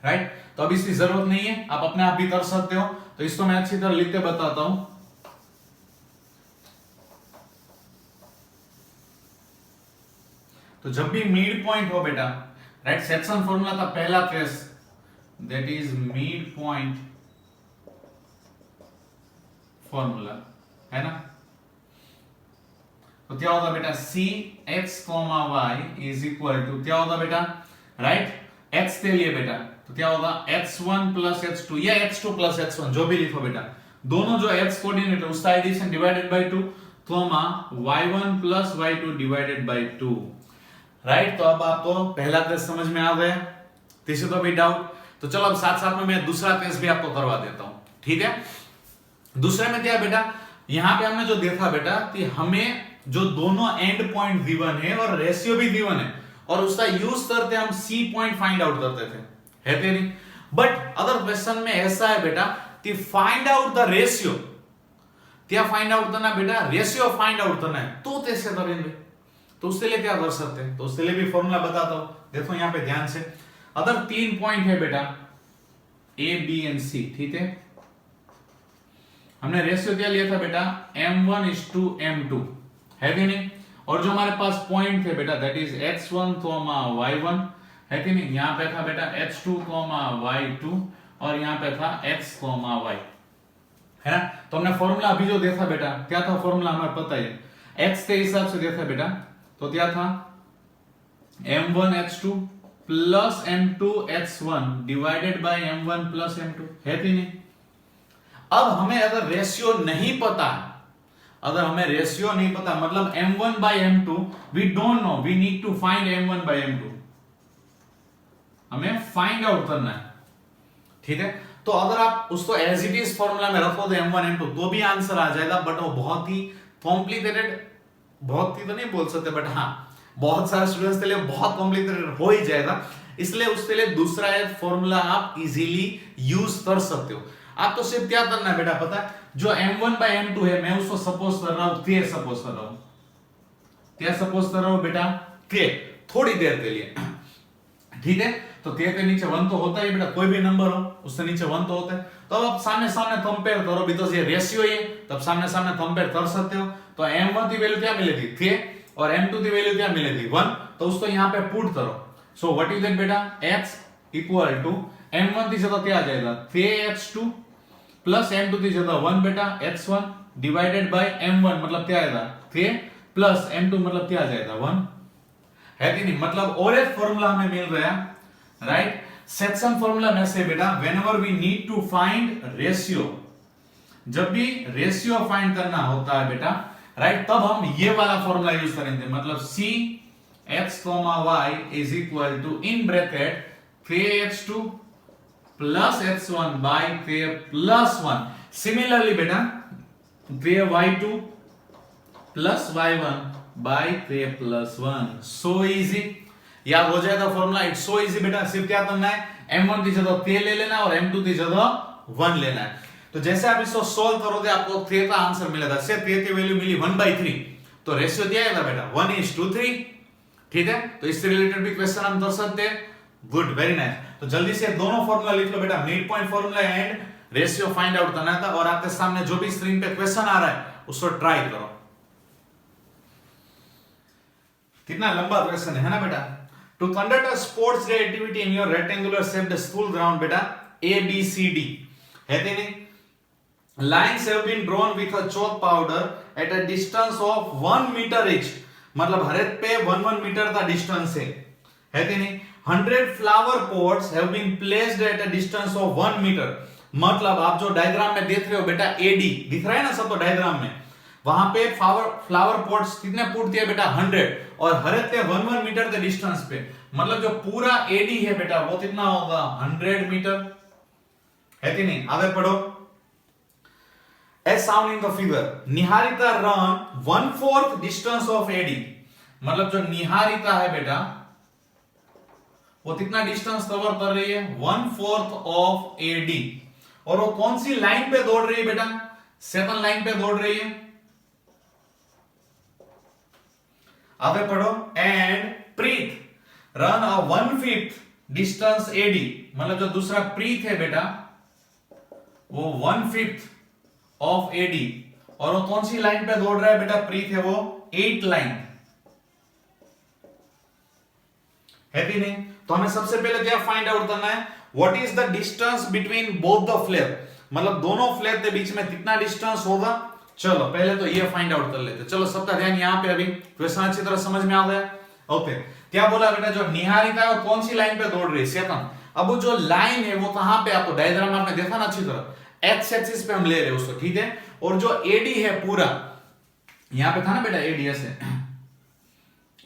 राइट? तो अब इसकी जरूरत नहीं है, आप अपने आप भी कर सकते हो, तो इसको मैं अच्छी तरह लिख के बताता हूं। तो जब भी मिड पॉइंट हो बेटा, राइट, सेक्शन फॉर्मूला का पहला case, that is mid point formula, है ना? तो क्या होगा बेटा CX, Y is equal to क्या होगा बेटा, राइट, x के लिए बेटा, तो क्या होगा x1 प्लस x2 या x2 प्लस x1, जो भी लिखो बेटा, दोनों जो x कोऑर्डिनेट है उसका addition divided by 2, y1 plus y2 divided by 2, right? तो अब आपको पहला केस समझ में आ गया, किसी को भी डाउट? तो चलो अब साथ साथ में मैं दूसरा केस भी आपको करवा देता हूं, ठीक है? दूसरे में क्या है बेटा, यहां पे हमने जो देखा बेटा कि हमें जो दोनों एंड पॉइंट गिवन है और रेशियो भी गिवन है, और उसका यूज करते हम C पॉइंट फाइंड आउट करते थे, है कि नहीं? बट अगर क्वेश्चन में ऐसा है बेटा कि फाइंड आउट द रेशियो, क्या फाइंड आउट करना बेटा, रेशियो फाइंड आउट करना है, तो कैसे करेंगे? तो उसके लिए क्या कर सकते हैं, तो उसके लिए भी फॉर्मूला बताता हूं, देखो यहां पे ध्यान से। अगर 3 पॉइंट है बेटा A, B एंड C, ठीक है, हमने रेशियो क्या लिया था बेटा M1:M2, है कि नहीं? और जो हमारे पास पॉइंट थे बेटा, दैट इज X1, Y1, है कि नहीं? यहां पे था बेटा H2, Y2, और यहां पे था X, Y, है ना? तो हमने फॉर्मूला अभी जो देखा बेटा, क्या था फॉर्मूला हमें पता है, X के हिसाब से देखा बेटा, तो क्या था M1H2 plus M2H1 divided by M1 plus M2, है कि नहीं? अब हमें अगर रेशियो नहीं पता है, अगर हमें रेशियो नहीं पता, मतलब M1 by M2 we don't know, we need to find M1 by M2, हमें फाइंड आउट करना है, ठीक है? तो अगर आप उसको एज इट इज फॉर्मूला में रखो तो M1 M2 तो भी आंसर आ जाएगा, बट वो बहुत ही कॉम्प्लिकेटेड, बहुत ही तो नहीं बोल सकते, बट हाँ बहुत सारे स्टूडेंट्स के लिए बहुत कॉम्प्लिकेटेड हो ही जाएगा, इसलिए उसके लिए दूसरा एक फॉर्मूला आप इजीली यूज कर सकते हो। आपको सिर्फ क्या करना है बेटा पता है, जो M1 by M2 है, मैं उसको सपोज कर रहा हूं K, सपोज कर रहा हूं, क्या सपोज कर रहा हूं बेटा K, थोड़ी देर के लिए, ठीक है? तो K के नीचे 1 तो होता ही बेटा, कोई भी नंबर हो उससे नीचे 1 तो होता है, तो अब आप सामने सामने कंपेयर करो, बिकॉज़ ये रेशियो है, तब सामने सामने कंपेयर कर सकते हो। तो M1 की वैल्यू क्या मिलेगी K, और M2 की वैल्यू क्या मिलेगी 1, तो उसको यहां पे पुट करो। सो व्हाट इज दैट बेटा, X इक्वल टू M1 की जगह क्या आ जाएगा KH2 प्लस M2 की जगह 1 बेटा X1 डिवाइडेड बाय M1, मतलब क्या आएगा K, प्लस m2 मतलब क्या आ जाएगा 1, है कि नहीं? मतलब और एक फॉर्मूला हमें मिल रहा है, राइट? सेक्शन फॉर्मूला में से बेटा whenever we need to find ratio, जब भी रेशियो फाइंड करना होता है बेटा, राइट, तब हम ये वाला फॉर्मूला यूज करेंगे, मतलब c x, y is equal to in bracket kx2 plus x1 by k plus 1। Similarly बेटाky2 plus y1 by k plus 1। So easy, याद हो जाएगा फॉर्मूला, इट्स सो इजी बेटा। सिर्फ क्या करना है, m1 की जगह k ले लेना है और m2 की जगह 1 लेना है। तो जैसे आप इसको सोल्व करोगे आपको k का आंसर मिलेगा, से k की वैल्यू मिली 1/3, तो रेशियो दिया है बेटा 1:3, ठीक है? तो इससे रिलेटेड भी क्वेश्चन हम कर सकते हैं। Good, very nice. तो जल्दी से दोनों फॉर्मूला लिख लो बेटा, mid point formula and ratio find out करना था, और आपके सामने जो भी स्क्रीन पे क्वेश्चन आ रहा है उसको ट्राई करो। कितना लंबा क्वेश्चन है ना बेटा? To conduct a sports day activity in your rectangular shaped school ground बेटा ABCD, है कि नहीं? Lines have been drawn with a chalk powder at a distance of 1 meter each, मतलब हर एक पे 1 मीटर का डिस्टेंस है कि नहीं? 100 flower pots have been placed at a distance of 1 metre, मतलब आप जो डायग्राम में देख रहे हो बेटा AD दिख रहा है ना सबको डायग्राम में, वहां पे फ्लावर पॉट्स कितने फुट दिए बेटा 100, और हर एक पे 1 मीटर के डिस्टेंस पे, मतलब जो पूरा AD है बेटा वो कितना होगा 100 मीटर, है कि नहीं? आगे पढ़ो। As shown in the figure, निहारिता run 1/4 distance of AD, मतलब जो निहारिता है बेटा वो कितना डिस्टेंस कवर कर रही है 1/4 ऑफ AD, और वो कौन सी लाइन पे दौड़ रही है बेटा? सेकंड लाइन पे दौड़ रही है। आगे पढ़ो। And Preet run a 1/5 distance AD, मतलब जो दूसरा प्रीत है बेटा वो 1/5 ऑफ AD, और वो कौन सी लाइन पे दौड़ रहा है बेटा? प्रीत है वो 8 लाइन, है कि नहीं? तो हमें सबसे पहले क्या फाइंड आउट करना है, what is the distance between both the flare, मतलब दोनों फ्लेयर के बीच में कितना डिस्टेंस होगा। चलो पहले तो ये फाइंड आउट कर लेते। चलो सबका ध्यान यहाँ पे, अभी क्वेश्चन अच्छी तरह समझ में आ गया। ओके, क्या बोला बेटा? जो निहारिता है वो कौन सी लाइन पे दौड़ रही है? सेकंड। अब वो जो लाइन है वो कहां पे, आपको डायग्राम आपने देखा ना अच्छी तरह, एक्स एक्सिस पे हम ले रहे हैं उसको, ठीक है? और जो AD है पूरा, यहां पे था ना बेटा AD ऐसे,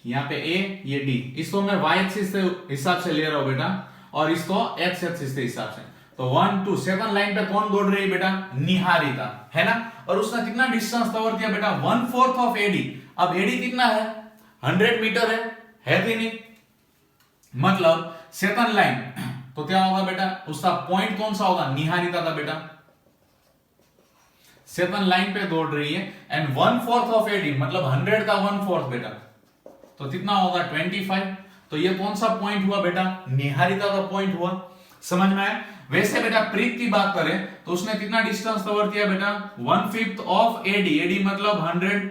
यहां पे A ये D, इसको मैं y एक्सिस के हिसाब से ले रहा हूं बेटा, और इसको x एक्सिस के हिसाब से। तो 1 2 सेकंड लाइन पे कौन दौड़ रही है बेटा? निहारिता, है ना? और उसने कितना डिस्टेंस कवर किया बेटा? 1/4 ऑफ AD। अब AD कितना है? 100 मीटर है कि नहीं? मतलब सेकंड लाइन, तो क्या होगा बेटा? उसका पॉइंट कौन सा होगा? निहारिता का बेटा सेकंड लाइन पे दौड़ रही है, एंड 1/4 ऑफ AD मतलब 100 का 1/4 बेटा, तो कितना होगा 25। तो ये कौन सा पॉइंट हुआ बेटा? निहारिता का पॉइंट हुआ। समझ में आया? वैसे बेटा प्रीत की बात करें तो उसने कितना डिस्टेंस कवर किया बेटा? 1/5 ऑफ AD मतलब 100,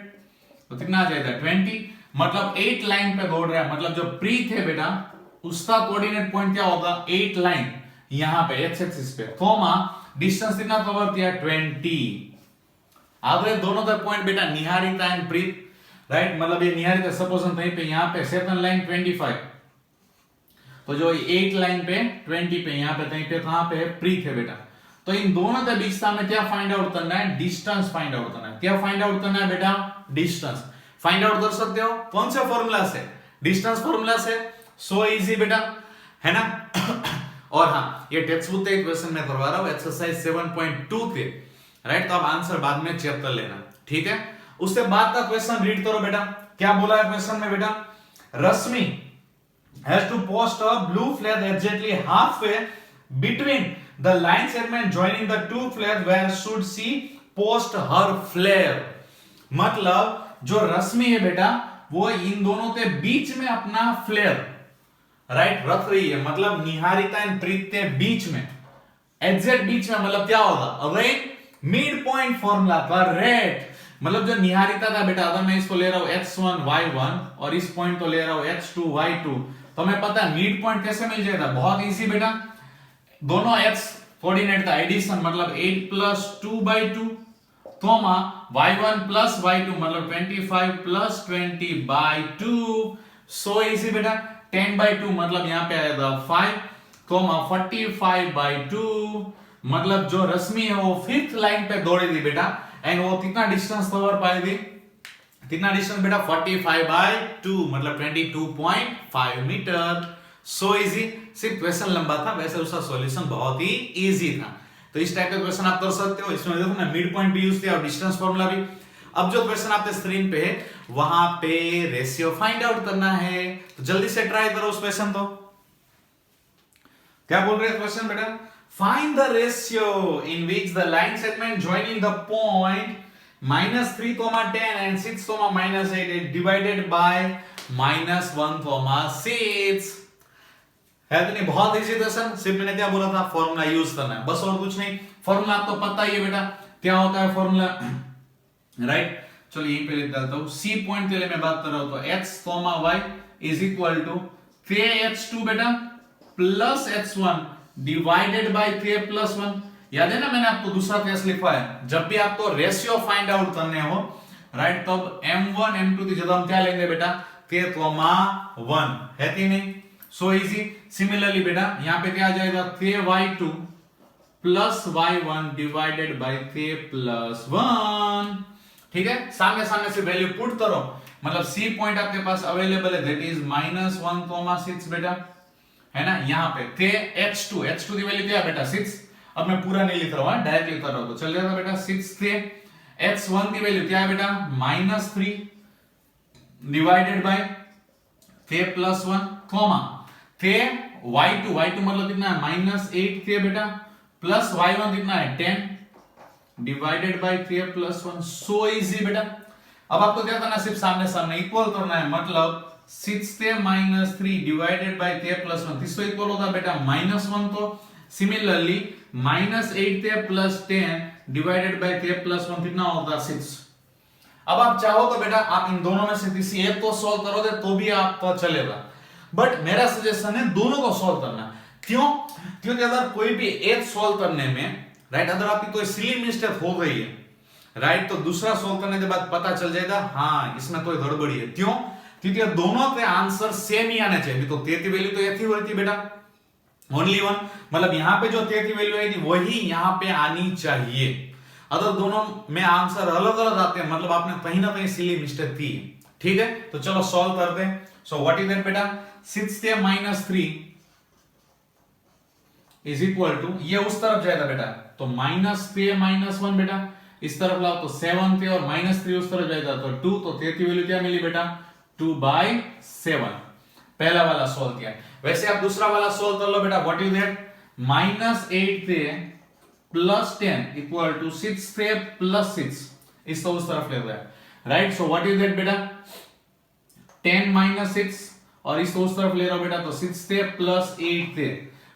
तो कितना आ जाएगा 20, मतलब 8 लाइन पे दौड़ रहा है, मतलब जो प्रीत है बेटा उसका कोऑर्डिनेट पॉइंट क्या होगा? 8 लाइन यहां पे x एक्सिस पे, कॉमा डिस्टेंस कितना कवर किया? 20। आगे दोनों का पॉइंट बेटा निहारिता एंड प्रीत, राइट? मतलब ये निहारिता सपोज हम कहीं पे यहां पे सेकंड लाइन 25, तो जो 8 लाइन पे 20 पे यहां पे कहीं पे कहां पे प्रीत है बेटा, तो इन दोनों के बीच में क्या फाइंड आउट करना है? डिस्टेंस फाइंड आउट करना है। क्या फाइंड आउट करना है बेटा? डिस्टेंस फाइंड आउट कर सकते हो कौन से फॉर्मूला से? डिस्टेंस फॉर्मूला से। सो इजी बेटा, है ना? और हाँ, ये टेक्स्ट बुक के क्वेश्चन में करवा रहा हूं एक्सरसाइज 7.2 के, राइट? तो आप आंसर बाद में चेक कर लेना, ठीक है? उससे बाद का क्वेश्चन रीड करो बेटा। क्या बोला है क्वेश्चन में बेटा? रश्मि has to post a blue flag exactly halfway between the line segment joining the two flags where should she post her flare, मतलब जो रश्मि है बेटा वो इन दोनों के बीच में अपना फ्लेयर, राइट, रख रही है, मतलब निहारिता एंड प्रीत के बीच में, एग्जैक्ट बीच में, मतलब क्या होगा? Again mid point formula, correct. मतलब जो निहारिता था बेटा, अगर मैं इसको ले रहा हूं x1 y1 और इस पॉइंट को ले रहा हूं x2 y2, तो हमें पता है मिड पॉइंट कैसे मिल जाएगा? बहुत इजी बेटा, दोनों x कोऑर्डिनेट का एडिशन, मतलब 8 + 2/2 कॉमा y1 प्लस y2 मतलब 25 प्लस 20/2। सो इजी बेटा। 10/2 मतलब यहाँ पे आएगा 5 कॉमा 45/2 मतलब जो रश्मि है वो फिफ्थ लाइन पे दौड़ी थी बेटा एंड वो कितना डिस्टेंस कवर पाई थी, कितना डिस्टेंस बेटा 45/2 मतलब 22.5 मीटर। So easy. सिर्फ क्वेश्चन लंबा था, वैसे उसका सॉल्यूशन बहुत ही इजी था। तो इस टाइप का क्वेश्चन आप कर सकते हो। इसमें देखो ना मिड पॉइंट भी यूज किया और डिस्टेंस फार्मूला भी। अब जो क्वेश्चन आपके स्क्रीन पे है वहां पे रेशियो फाइंड आउट करना है, तो जल्दी से ट्राई करो उस क्वेश्चन। तो क्या बोल रहे हैं क्वेश्चन बेटा, find the ratio in which the line segment joining the point -3, 10 and 6, -8 is divided by -1, 6 है। तो नहीं बहुत इजी क्वेश्चन। सिर्फ मैंने क्या बोला था, फॉर्मूला यूज करना है बस और कुछ नहीं। फॉर्मूला आपको पता ही है बेटा क्या होता है फॉर्मूला, राइट। चलो यहीं पे लिख देता हूं। सी पॉइंट के लिए मैं बात कर रहा हूं तो x, y is equal to 3h2 बेटा प्लस h1 डिवाइडेड बाय 3+1। याद है ना मैंने आपको दूसरा केस लिखा है, जब भी आपको रेशियो फाइंड आउट करने हो, राइट, तब m1 m2 की जगह हम क्या लेंगे बेटा 3,1 है कि नहीं। So easy. सिमिलरली बेटा यहाँ पे क्या आ जाएगा 3y2 plus y1 divided by 3+1। ठीक है, सामने सामने से वैल्यू पुट करो, मतलब सी पॉइंट आपके पास अवेलेबल है, दैट इज -1, 6 बेटा, है ना। यहाँ पे h2 की वैल्यू क्या है बेटा 6। अब मैं पूरा नहीं लिख रहा हूं, डायरेक्ट लिख रहा हूं, तो चल जाएगा बेटा 6 थे। x1 की वैल्यू क्या है बेटा -3 डिवाइडेड बाय 3+1 कॉमा थे y2 मतलब कितना है -8 थे बेटा प्लस y1 कितना है 10 डिवाइडेड बाय 3+1। सो इजी बेटा। अब आपको क्या करना है, सिर्फ सामने सामने इक्वल करना है, मतलब 6 थे -3 डिवाइडेड बाय 3+1 किसको इक्वल होगा बेटा -1। तो सिमिलरली -8 थे प्लस 10 डिवाइडेड बाय 3+1 कितना होगा 6। अब आप चाहो तो बेटा आप इन दोनों में से किसी एक को सॉल्व करोगे तो भी आपका चलेगा, बट मेरा सजेशन है दोनों को सॉल्व करना। क्यों? क्योंकि अगर कोई भी एक सॉल्व करने में, राइट, अगर आपकी कोई सिली मिस्टेक हो गई है, राइट, तो दूसरा सॉल्व करने के बाद पता चल जाएगा हाँ इसमें कोई गड़बड़ी है। क्यों? क्योंकि दोनों के आंसर सेम ही आने चाहिए। तो ते की वैल्यू तो एक ही हुई थी बेटा, ओनली वन, मतलब यहाँ पे जो ते की वैल्यू आई थी वही यहाँ पे आनी चाहिए। अगर दोनों में आंसर अलग अलग आते हैं मतलब आपने कहीं ना कहीं सिली मिस्टेक थी। ठीक है, तो चलो सॉल्व करते हैं। सो व्हाट इज दैट बेटा 6 थे -3 इज इक्वल टू, ये उस तरफ जाएगा बेटा तो -3 -1 बेटा, इस तरफ लाओ तो 7 थे और -3 उस तरफ जाएगा तो 2, तो 3 की वैल्यू क्या मिली बेटा 2/7। पहला वाला सॉल्व किया। वैसे आप दूसरा वाला सॉल्व कर लो बेटा। व्हाट इज दैट -8 थे प्लस 10 इक्वल टू 6 थे प्लस 6, इसको उस तरफ ले रहा है, right. So what is that बेटा 10 - 6 और इसको उस तरफ ले रहा हूं बेटा तो 6 थे प्लस 8 थे,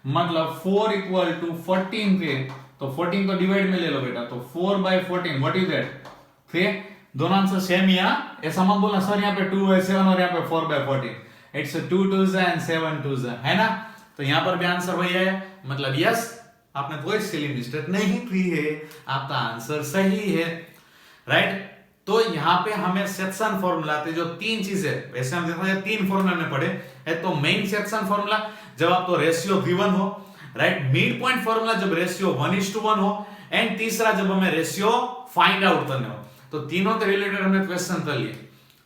मतलब 4 इक्वल टू 14 थे, तो 14 को डिवाइड में ले लो बेटा तो 4/14। व्हाट इज दैट थे, दोनों आंसर सेम ही। ऐसा मत बोलना सर यहाँ पे 2/7 और यहाँ पे 4/14, इट्स 2 2s and 7 2s, है ना। तो यहाँ पर भी आंसर वही है, मतलब यस आपने कोई सिली मिस्टेक नहीं की है, आपका आंसर सही है, राइट। तो यहाँ पे हमें सेक्शन फॉर्मूला थे जो तीन चीजें, वैसे हम देखा जाए 3 फॉर्मूला में पढ़े है। तो मेन सेक्शन फॉर्मूला जब आपको रेशियो गिवन हो, राइट, मिड पॉइंट फॉर्मूला जब रेशियो 1:1 हो, एंड तीसरा जब हमें रेशियो फाइंड आउट करने हो। तो तीनों के रिलेटेड हमने क्वेश्चन कर लिए,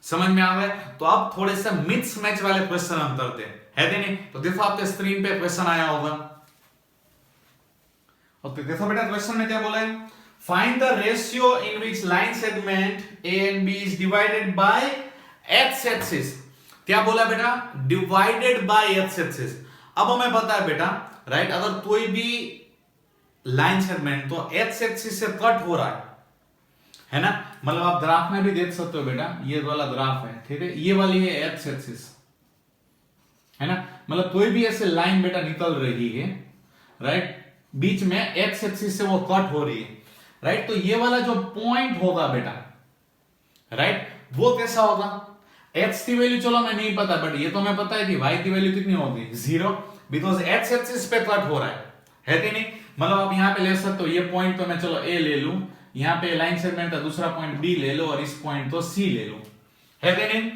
समझ में आ गए। तो अब थोड़े से मिक्स मैच वाले क्वेश्चन हम करते हैं, है नहीं। तो देखो आपके स्क्रीन पे क्वेश्चन आया होगा, और तो देखो बेटा क्वेश्चन में क्या बोला है, find the ratio in which line segment A and B is divided by X axis. क्या बोला बेटा डिवाइडेड बाय एक्स एक्सिस। अब हमें पता है बेटा, राइट, अगर कोई भी लाइन सेगमेंट तो एक्स एक्सिस से कट हो रहा है ना, मतलब आप ग्राफ में भी देख सकते हो बेटा, ये वाला ग्राफ है, ठीक है, ये वाली है एक्स एक्सिस, है ना, मतलब कोई भी ऐसे लाइन बेटा निकल रही है, राइट, बीच में एक्स एक्सिस से वो कट हो रही है, राइट। तो ये वाला जो पॉइंट होगा बेटा, राइट, वो कैसा होगा, एक्स की वैल्यू चलो मैं नहीं पता, बट ये तो मैं पता है कि वाई की वैल्यू कितनी होगी 0, बिकॉज एक्स एक्सिस पे कट हो रहा है कि नहीं। मतलब आप यहां पे ले सकते हो, ये पॉइंट तो मैं चलो ए ले लूं, यहाँ पे लाइन सेगमेंट का दूसरा पॉइंट बी ले लो और इस पॉइंट तो सी ले लो, है कि नहीं?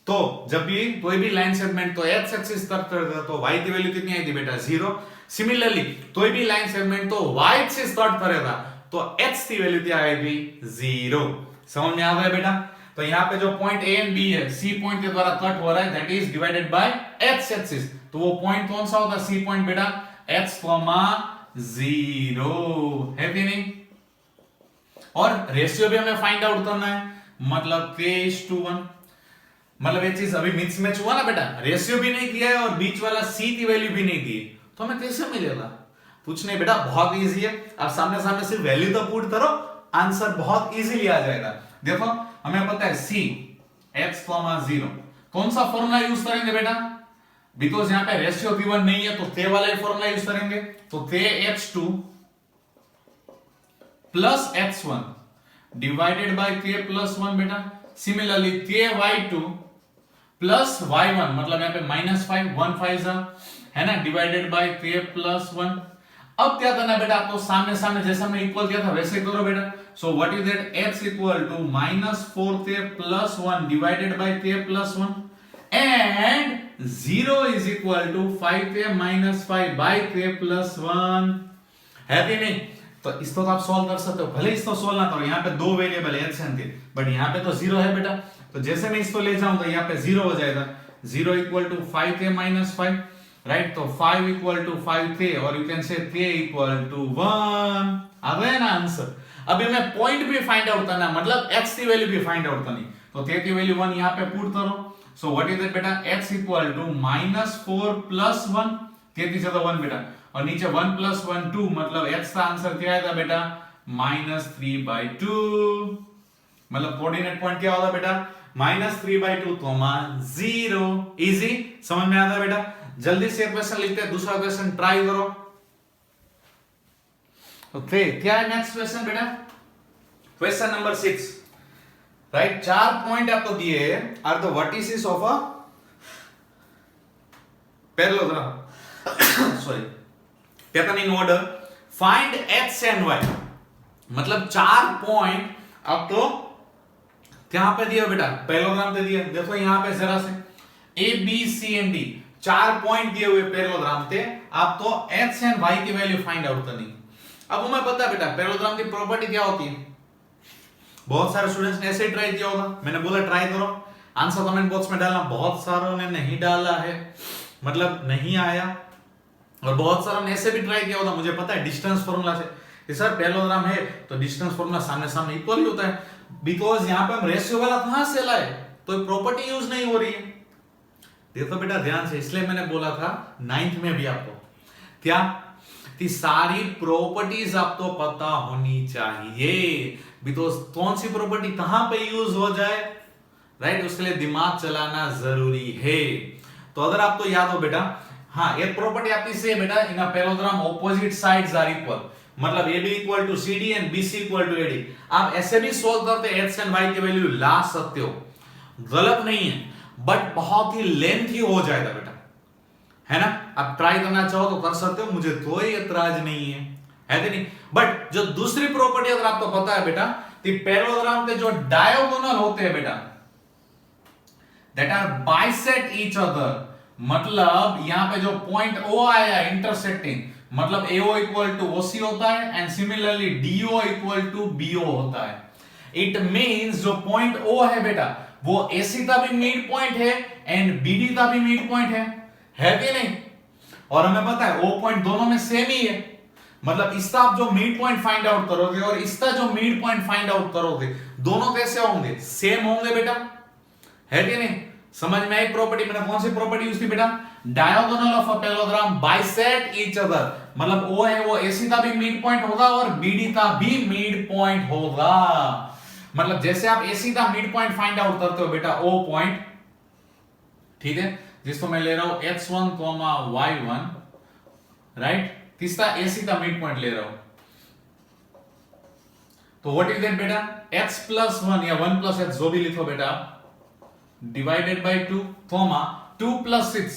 तो जब भी कोई भी लाइन सेगमेंट तो एक्स एक्सिस तरफ तो y की वैल्यू कितनी आई थी बेटा 0। सिमिलरली कोई भी लाइन सेगमेंट तो y एक्सिस तरफ करेगा तो x की वैल्यू क्या आएगी 0। समझ में आ गया बेटा? तो यहाँ पे जो पॉइंट ए एंड बी है सी पॉइंट के द्वारा कट हो रहा है, that is divided bye x axis. तो वो पॉइंट कौन सा होगा सी पॉइंट बेटा? x, 0 है कि नहीं? और रेशियो भी हमें फाइंड आउट करना है, मतलब k:1। मतलब ये चीज अभी मिक्स मैच हुआ ना बेटा, रेशियो भी नहीं किया है और बीच वाला c की वैल्यू भी नहीं दी, तो हमें कैसे मिलेगा? कुछ नहीं बेटा, बहुत इजी है। आप सामने सामने सिर्फ वैल्यू तो पुट करो, आंसर बहुत इजीली आ जाएगा। देखो हमें पता है c x, 0 कौन सा फॉर्मूला यूज करेंगे बेटा? बिकॉज यहाँ पे रेशियो गिवन नहीं है तो ते वाला ही फॉर्मूला यूज करेंगे। तो ते x2 plus x1 divided by k plus 1 बेटा। Similarly k y2 plus y1 मतलब यहाँ पे -5 1 5 है ना, डिवाइडेड बाय k प्लस 1। अब क्या करना बेटा? आपको सामने सामने जैसा हमने इक्वल किया था वैसे करो बेटा। So what is that? x equal to -4k plus 1 divided by k plus 1 and 0 is equal to 5k minus 5 by k plus 1, है कि नहीं? तो इसको तो आप सॉल्व कर सकते हो, भले इसको सॉल्व ना करो, यहाँ पे दो वेरिएबल है x एंड k, बट यहाँ पे तो 0 है बेटा। तो जैसे मैं इसको ले जाऊंगा यहाँ पे 0 हो जाएगा, 0 equal to 5k minus 5, right? तो 5 इक्वल टू 5k और you can say k equal to 1। आ गया ना आंसर? अभी हमें पॉइंट भी फाइंड आउट करना है, मतलब x की वैल्यू भी फाइंड आउट करनी। तो k की वैल्यू 1 यहाँ पे पुट करो। सो व्हाट इज दैट बेटा? x equal to -4 plus 1, k की जगह 1 बेटा, और नीचे 1 प्लस 1 2, मतलब x का आंसर क्या आएगा बेटा? -3/2। मतलब कोऑर्डिनेट पॉइंट क्या होगा बेटा? -3/2, 0। इजी, समझ में आता है बेटा? जल्दी से क्वेश्चन लिखते हैं, दूसरा क्वेश्चन ट्राई करो। ओके, क्या है नेक्स्ट क्वेश्चन बेटा? Question number 6, right? 4 पॉइंट आपको दिए are the vertices of a parallelogram sorry taken in order, find x and y। मतलब 4 पॉइंट आपको क्या पे दिया बेटा? पैरेललोग्राम पे दिया। देखो यहाँ पे जरा से a b c and d 4 point दिए हुए पैरेललोग्राम पे, आप तो x एंड y की वैल्यू फाइंड आउट करनी। अब हमें पता है बेटा पैरेललोग्राम की प्रॉपर्टी क्या होती है, बहुत सारे स्टूडेंट्स ने ऐसे ट्राई किया होगा, मैंने बोला ट्राई करो, आंसर कमेंट बॉक्स में डालना। बहुत सारों ने नहीं डाला है, मतलब नहीं आया, और बहुत सारों ने ऐसे भी ट्राई किया होगा, मुझे पता है डिस्टेंस फॉर्मूला से। ये सर पैरेललोग्राम है तो डिस्टेंस फॉर्मूला सामने सामने इक्वल ही होता है, बिकॉज यहाँ पे हम रेशियो वाला कहां से लाए? तो प्रॉपर्टी यूज नहीं हो रही है। देखो बेटा ध्यान से, इसलिए मैंने बोला था 9th में भी आपको क्या कि सारी प्रॉपर्टीज आपको पता होनी चाहिए, बिकॉज कौन सी प्रॉपर्टी कहां पे यूज हो जाए, राइट? उसके लिए दिमाग चलाना जरूरी है। तो अगर आपको याद हो बेटा, हाँ एक प्रॉपर्टी आपकी से बेटा, in a parallelogram opposite sides are equal, मतलब AB equal to CD and BC equal to AD। आप ऐसे भी सोल्व करते x एंड y की वैल्यू ला सकते हो, गलत नहीं है, बट बहुत ही लेंथी हो जाएगा बेटा, है ना? आप ट्राई करना चाहो तो कर सकते हो, मुझे कोई एतराज नहीं है कि नहीं? बट जो दूसरी प्रॉपर्टी अगर आपको पता है बेटा, कि पैरेललोग्राम के जो डायगोनल होते हैं बेटा, that are bisect each other, मतलब यहां पे जो पॉइंट O आया इंटरसेक्टिंग, मतलब AO इक्वल टू OC होता है and similarly DO equal to BO होता है। इट मींस जो पॉइंट O है बेटा, वो AC का भी मिड पॉइंट है एंड BD का भी मिड पॉइंट है कि नहीं? और हमें पता है O पॉइंट दोनों में सेम ही है, मतलब इसका आप जो मिड पॉइंट फाइंड आउट करोगे और इसका जो मिड पॉइंट फाइंड आउट करोगे, दोनों कैसे होंगे? सेम होंगे बेटा, है कि नहीं? समझ में आई प्रॉपर्टी? मैंने कौन सी प्रॉपर्टी यूज की बेटा? Diagonal of a parallelogram bisect each other, मतलब O है वो AC का भी मिड पॉइंट होगा और BD का भी मिड पॉइंट होगा। मतलब जैसे आप AC का मिड पॉइंट फाइंड आउट करते हो बेटा O पॉइंट, ठीक है, जिसको मैं ले रहा हूं x1, y1, राइट? तीसरा AC का मिड पॉइंट ले रहा हूं, तो व्हाट इज दैट बेटा? x प्लस 1 या 1 प्लस x जो भी लिखो बेटा, divided by 2, 2 plus 6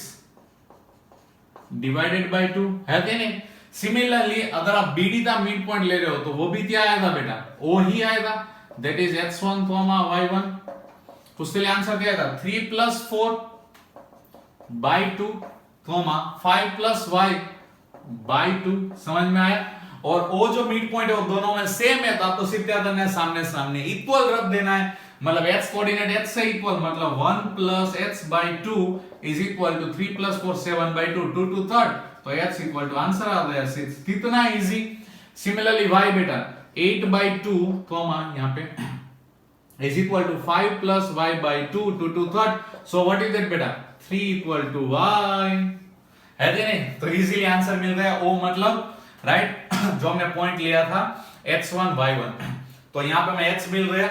divided by 2, है कि नहीं? सिमिलरली अगर आप BD का मिड पॉइंट ले रहे हो तो वो भी क्या आएगा बेटा, O ही आएगा, दैट इज x1, y1। तो उसके लिए आंसर क्या आएगा, 3 + 4 / 2, 5 + y / 2। समझ में आया? और O जो मिड पॉइंट है वो दोनों में सेम है, तो आपको सिर्फ क्या करना है, सामने सामने इक्वल रख देना है। मतलब x कोऑर्डिनेट x से इक्वल, मतलब 1 + x/2 is equal to 3 + 4 7/2, 2 to 3rd, तो x इक्वल टू आंसर आ गया 6। कितना इजी। सिमिलरली y बेटा 8/2, यहां पे is equal to 5 + y/2, 2 to 3rd, so what is that बेटा, 3 equal to y, है कि नहीं? तो इजीली आंसर मिल गया। O मतलब राइट जो हमने पॉइंट लिया था x1 y1, तो यहां पे मैं x मिल गया,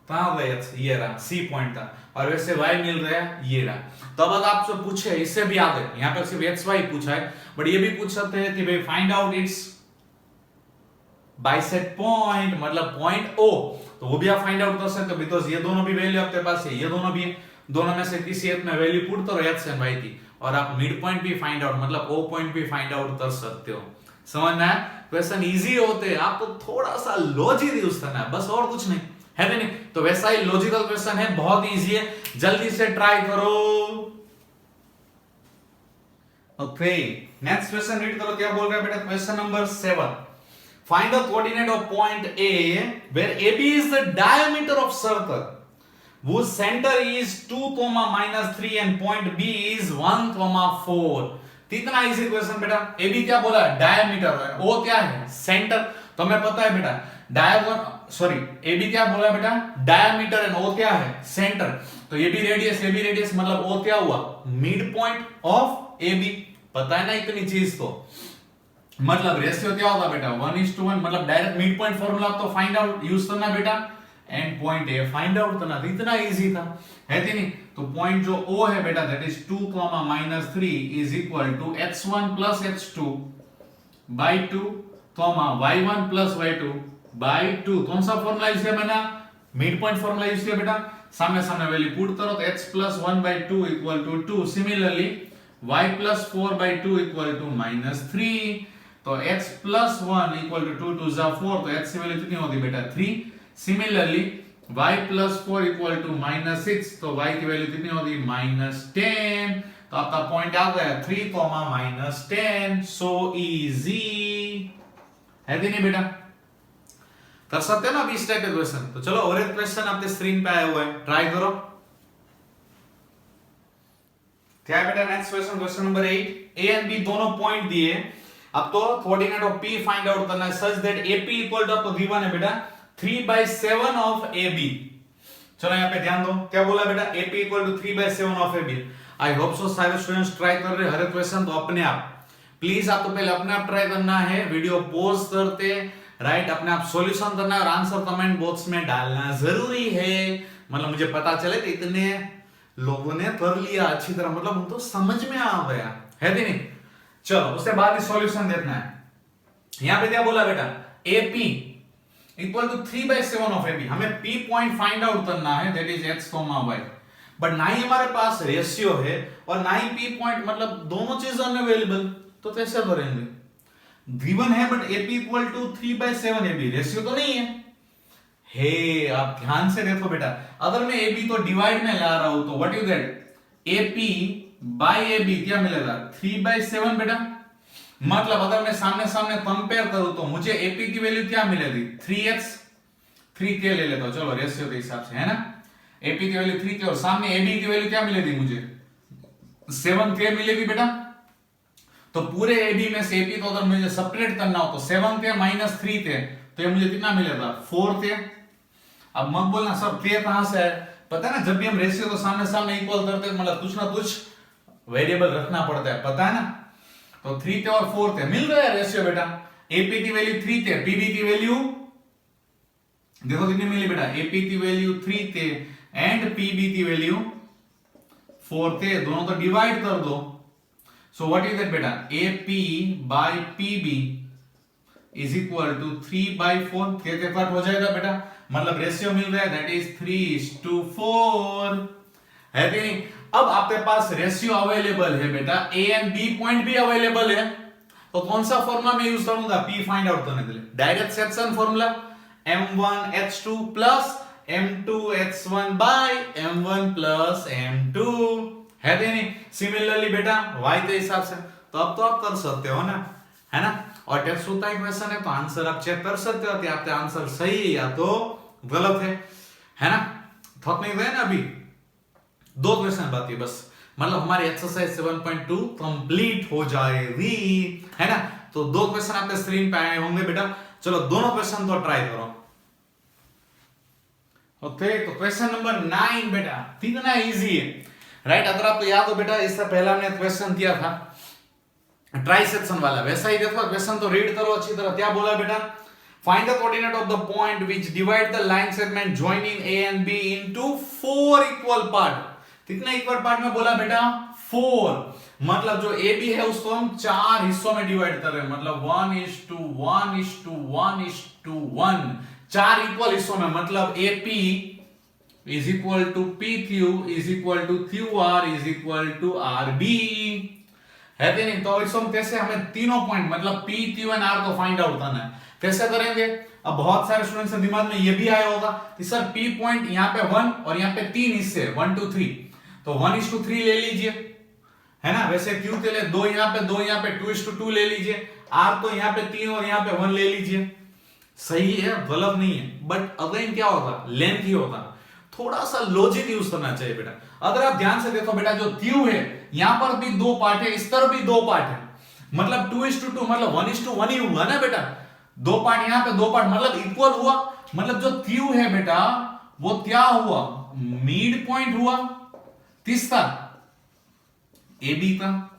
कहां गया x, ये रहा C पॉइंट था, और वैसे y मिल गया, ये रहा। तो अब आपसे पूछे इससे भी आगे, यहां पे सिर्फ x y पूछा है, बट ये भी पूछ सकते हैं कि भाई find out it's bisect point, मतलब पॉइंट O, तो वो भी आप फाइंड आउट कर सकते हो, बिकॉज़ ये दोनों भी वैल्यू आपके पास है, ये दोनों भी है, दोनों में से किसी एक में वैल्यू पुट करो x एंड y की, और आप मिड पॉइंट भी फाइंड आउट, मतलब O पॉइंट भी फाइंड आउट कर सकते हो। समझ में आया? क्वेश्चन इजी होते हैं, आपको थोड़ा सा लॉजिक यूज करना है, बस और कुछ नहीं, है कि नहीं? तो वैसा ही लॉजिकल क्वेश्चन है, बहुत इजी है, जल्दी से ट्राई करो। ओके, नेक्स्ट क्वेश्चन रीड करो, क्या बोल रहा है बेटा, question number 7। Find the coordinate of point A where AB is the diameter of circle whose center is 2, -3 and point B is 1, 4। कितना इजी क्वेश्चन बेटा। AB क्या बोला है, डायमीटर है, O क्या है, सेंटर। तो हमें पता है बेटा AB क्या बोला है बेटा, डायमीटर, एंड O क्या है, सेंटर। तो AB रेडियस मतलब O क्या हुआ, मिड पॉइंट ऑफ AB। पता है ना इतनी चीज, तो मतलब रेशियो क्या होगा बेटा, 1:1, मतलब डायरेक्ट मिड पॉइंट फार्मूला तो फाइंड आउट यूज करना बेटा, and point A find out करना। इतना इजी था, है कि नहीं? तो पॉइंट जो O है बेटा, that is 2, -3 is equal to x1 + x2 / 2, y1 + y2 / 2। कौन सा फार्मूला यूज किया मैंने, मिड पॉइंट फार्मूला यूज किया बेटा। सामने सामने वैल्यू पुट करो, तो x + 1/2 equal to 2। Similarly y + 4/2 equal to -3। तो x + 1 इक्वल टू 2 2 4, तो x की वैल्यू कितनी होगी बेटा, 3। सिमिलरली y + 4 इक्वल टू -6, तो y की वैल्यू कितनी होगी, -10। तो आपका पॉइंट आ गया 3, -10। सो इजी, है कि नहीं बेटा? कर सकते हो ना अभी इस टाइप के क्वेश्चन। तो चलो और एक क्वेश्चन आपके स्क्रीन पे आया हुआ है, ट्राई करो। क्या है बेटा next question, question number 8। A and B दोनों पॉइंट दिए, अब तो coordinate of P find out करना है such that AP equal to, आपको गिवन है बेटा 3/7 ऑफ AB। चलो यहाँ पे ध्यान दो, क्या बोला बेटा, AP equal to 3/7 of AB। I hope so सारे स्टूडेंट्स ट्राई कर रहे हर एक क्वेश्चन, तो अपने आप प्लीज आपको पहले अपने आप ट्राई करना है, वीडियो पॉज करते राइट, अपने आप सॉल्यूशन करना है और आंसर कमेंट बॉक्स में डालना जरूरी है। मतलब मुझे पता चले कि इतने लोगों ने कर लिया अच्छी तरह, मतलब उनको समझ में आ गया, है कि नहीं? चलो उसके बाद ही सॉल्यूशन देखना है। यहां पे क्या बोला बेटा, AP equal to 3/7 of AB। हमें P पॉइंट फाइंड आउट करना है, that is x, y। But ना ही हमारे पास रेशियो है और ना ही P पॉइंट, मतलब दोनों चीज अनअवेलेबल, तो कैसे करेंगे? गिवन है but AP equal to 3/7 AB, ratio तो नहीं है। आप ध्यान से देखो बेटा, अगर मैं AB तो डिवाइड में ला रहा हूं, तो what you get, AP by AB क्या मिलेगा, 3/7 बेटा। मतलब अगर मैं सामने सामने कंपेयर करूं तो मुझे AP की वैल्यू क्या मिलेगी, 3x, 3k ले लेता हूं, चलो रेशियो के हिसाब से, है ना। AP की वैल्यू 3k और सामने AB की वैल्यू क्या मिलेगी मुझे, 7k मिलेगी बेटा। तो पूरे AB में से AP तो अगर मुझे सेपरेट करना हो तो 7k - 3k, तो ये मुझे कितना मिलेगा, 4k। अब मत बोलना सर k कहां से है, पता है ना, जब भी हम रेशियो को सामने सामने इक्वल करते हैं मतलब कुछ ना कुछ वेरिएबल रखना पड़ता है, पता है ना। तो 3k और 4k मिल गया रेशियो बेटा। AP की वैल्यू 3k, PB की वैल्यू देखो कितनी मिली बेटा, AP की वैल्यू 3k एंड PB की वैल्यू 4k, दोनों तो डिवाइड कर दो। सो व्हाट इज दैट बेटा, AP by PB is equal to 3/4, k cut हो जाएगा बेटा, मतलब रेशियो मिल रहा है दैट इज 3:4, है कि नहीं। अब आपके पास रेशियो अवेलेबल है बेटा, A एंड B पॉइंट भी अवेलेबल है, तो कौन सा फॉर्मूला मैं यूज करूंगा पी फाइंड आउट करने के लिए? Direct section formula m1h2 plus m2h1 by m1 plus m2 है कि नहीं? सिमिलरली बेटा y के हिसाब से तो अब तो आप कर सकते हो ना, है ना? और टेस्ट होता है क्वेश्चन है तो आंसर आप चेक कर सकते हो कि आपका आंसर सही है या तो गलत है ना? थॉट नहीं गए ना? अभी 2 क्वेश्चन बाकी बस, मतलब हमारी एक्सरसाइज 7.2 कंप्लीट हो जाएगी, है ना? तो 2 क्वेश्चन आपके स्क्रीन पे आए होंगे बेटा, चलो दोनों क्वेश्चन तो ट्राई करो। ओके, तो क्वेश्चन नंबर 9 बेटा कितना इजी है, राइट? अगर आपको याद हो बेटा, इससे पहले हमने क्वेश्चन किया था ट्राई सेक्शन वाला, वैसा ही देखो क्वेश्चन तो रीड करो अच्छी तरह। क्या बोला बेटा? Find the coordinate of the point which divide the line segment joining A and B into 4 equal part. कितने इक्वल पार्ट में बोला बेटा? 4। मतलब जो ए बी है उसको हम 4 हिस्सों में डिवाइड कर रहे हैं, मतलब 1:1:1:1, 4 इक्वल हिस्सों में। मतलब A P is equal to P Q is equal to Q R is equal to R B, है कि नहीं? तो इसको कैसे हमें तीनों पॉइंट मतलब पी क्यू एंड आर को फाइंड आउट करना है, कैसे करेंगे? अब बहुत सारे स्टूडेंट्स के दिमाग में ये भी आया होगा कि सर पी पॉइंट यहाँ पे 1 और यहाँ पे 3 हिस्से 1 2 3, तो 1:3 ले लीजिए, है ना? वैसे क्यू के लिए 2 यहाँ पे 2 यहाँ पे 2:2 ले लीजिए, आर तो यहाँ पे 3 और यहाँ पे 1 ले लीजिए। सही है, गलत नहीं है, बट अगेन क्या होगा? लेंथ ही होगा। थोड़ा सा लॉजिक यूज करना चाहिए बेटा। अगर आप ध्यान से देखो बेटा, जो क्यू है यहां पर भी 2 पार्ट है, इस तरफ भी 2 पार्ट है, मतलब 2:2 मतलब 1:1 ही हुआ ना बेटा। 2 पार्ट यहां पे 2 पार्ट मतलब इक्वल हुआ, मतलब जो क्यू है बेटा वो क्या हुआ? मिड पॉइंट हुआ तीसरा ए बी का,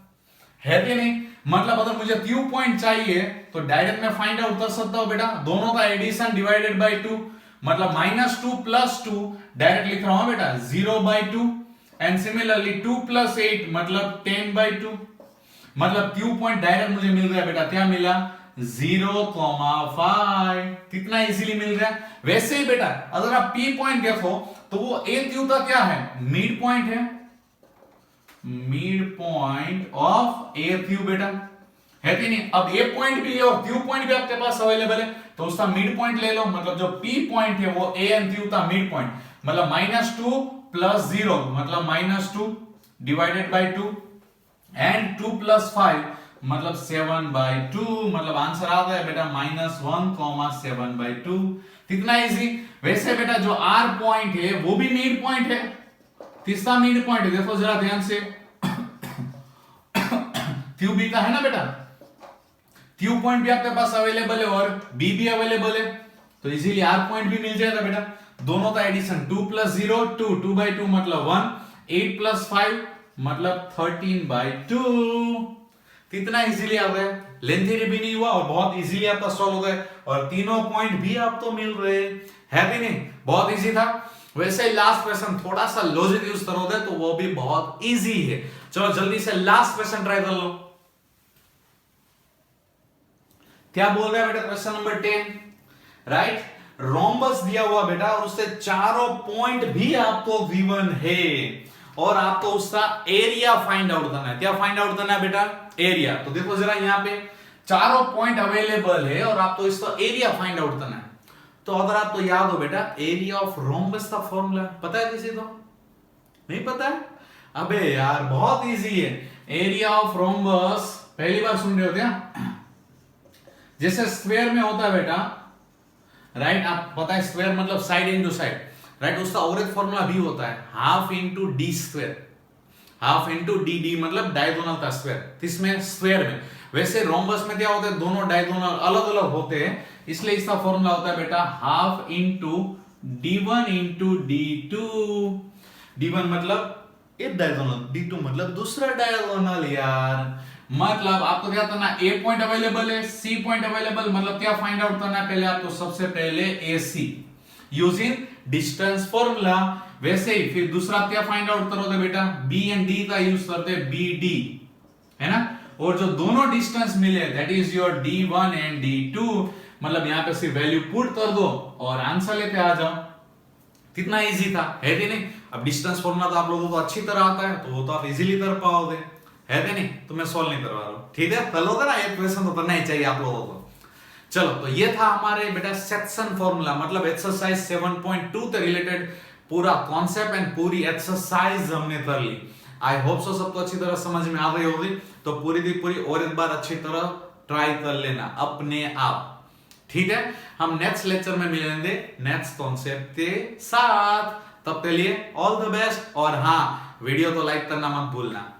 है कि नहीं? मतलब अगर मुझे क्यू पॉइंट चाहिए तो डायरेक्ट मैं फाइंड आउट कर सकता हूं बेटा, दोनों का एडिशन डिवाइडेड बाय 2, मतलब -2 + 2 डायरेक्ट लिख रहा हूं बेटा 0/2, एंड सिमिलरली 2 + 8 मतलब 10/2, मतलब क्यू पॉइंट डायरेक्ट मुझे मिल गया बेटा। क्या मिला? 0,5। कितना इजीली मिल रहा है। वैसे ही बेटा अगर आप पी पॉइंट देखो तो वो ए क्यू का क्या है? मिड पॉइंट है, mid point of A Q बेटा, है कि नहीं? अब ए पॉइंट भी है और क्यू पॉइंट भी आपके पास अवेलेबल है, तो उसका मिड पॉइंट ले लो, मतलब जो पी पॉइंट है वो ए एंड क्यू का मिड पॉइंट, मतलब -2 + 0 मतलब -2 डिवाइडेड बाय 2 एंड 2 + 5 मतलब 7/2, मतलब आंसर आ गया बेटा -1,7/2। कितना इजी। वैसे बेटा जो आर पॉइंट है वो भी मिड पॉइंट है, तीसरा मिड पॉइंट है, देखो जरा ध्यान से क्यू बी का है ना बेटा, क्यू पॉइंट भी आपके पास अवेलेबल है और बी भी अवेलेबल है, तो इजीली आर पॉइंट भी मिल जाएगा बेटा। दोनों का एडिशन 2 + 0 2, 2/2 मतलब 1, 8 + 5 मतलब 13/2। कितना इजीली आ गया, लेंथी भी नहीं हुआ और बहुत इजीली आपका सॉल्व हो गया, और तीनों पॉइंट भी आपको मिल रहे हैं कि नहीं? बहुत इजी था। वैसे ही लास्ट क्वेश्चन थोड़ा सा लॉजिक यूज करोगे तो वो भी बहुत इजी है। चलो जल्दी से लास्ट क्वेश्चन ट्राई कर लो। क्या बोल रहा है बेटा? Question number 10, right? रोम्बस दिया हुआ बेटा और उससे चारों पॉइंट भी आपको गिवन है और आपको उसका एरिया फाइंड आउट करना है। क्या फाइंड आउट करना है बेटा? एरिया। तो देखो जरा यहाँ पे चारों पॉइंट अवेलेबल है और आपको इसका एरिया फाइंड आउट करना है। तो अगर आपको याद हो बेटा, एरिया ऑफ रोम्बस का फॉर्मूला पता है किसी को? नहीं पता है? अबे यार बहुत इजी है। एरिया ऑफ रोम्बस पहली बार सुन रहे हो क्या? जैसे स्क्वायर में होता है बेटा, राइट? आप पता है स्क्वायर मतलब साइड इनटू साइड, राइट? उसका और एक फॉर्मूला भी होता है half into D square, half into D, D मतलब डायगोनल का स्क्वायर, इसमें स्क्वायर में। वैसे रोम्बस में क्या होता है? दोनों डायगोनल अलग अलग होते हैं, इसलिए इसका फॉर्मूला होता है बेटा half into d1 into d2। d1 मतलब एक डायगोनल, d2 मतलब दूसरा डायगोनल यार। मतलब आपको क्या करना, ए पॉइंट अवेलेबल है, सी पॉइंट अवेलेबल, मतलब क्या फाइंड आउट करना है? पहले आपको सबसे पहले ए सी यूजिंग डिस्टेंस फॉर्मूला। वैसे ही फिर दूसरा क्या फाइंड आउट करोगे बेटा? बी एंड डी का यूज करते हैं, बी डी, है ना? और जो दोनों डिस्टेंस मिले that is your d1 and d2, मतलब यहां पे सिर्फ वैल्यू पुट कर दो और आंसर लेके आ जाओ। कितना इजी था, है कि नहीं? अब डिस्टेंस फॉर्मूला तो आप लोगों को अच्छी तरह आता है तो वो तो आप इजीली कर पाओगे, है कि नहीं? तो मैं सॉल्व नहीं करवा रहा हूं, ठीक है? कल होगा ना एक क्वेश्चन तो करना ही चाहिए आप लोगों को। चलो, तो ये था हमारे बेटा सेक्शन फॉर्मूला, मतलब एक्सरसाइज 7.2 से रिलेटेड पूरा कॉन्सेप्ट एंड पूरी एक्सरसाइज हमने कर ली। आई होप सो सबको अच्छी तरह समझ में आ गई होगी। तो पूरी की पूरी और एक बार अच्छी तरह ट्राई कर लेना अपने आप, ठीक है? हम नेक्स्ट लेक्चर में मिलेंगे नेक्स्ट कॉन्सेप्ट के साथ। तब के लिए ऑल द बेस्ट, और हाँ, वीडियो को लाइक करना मत भूलना।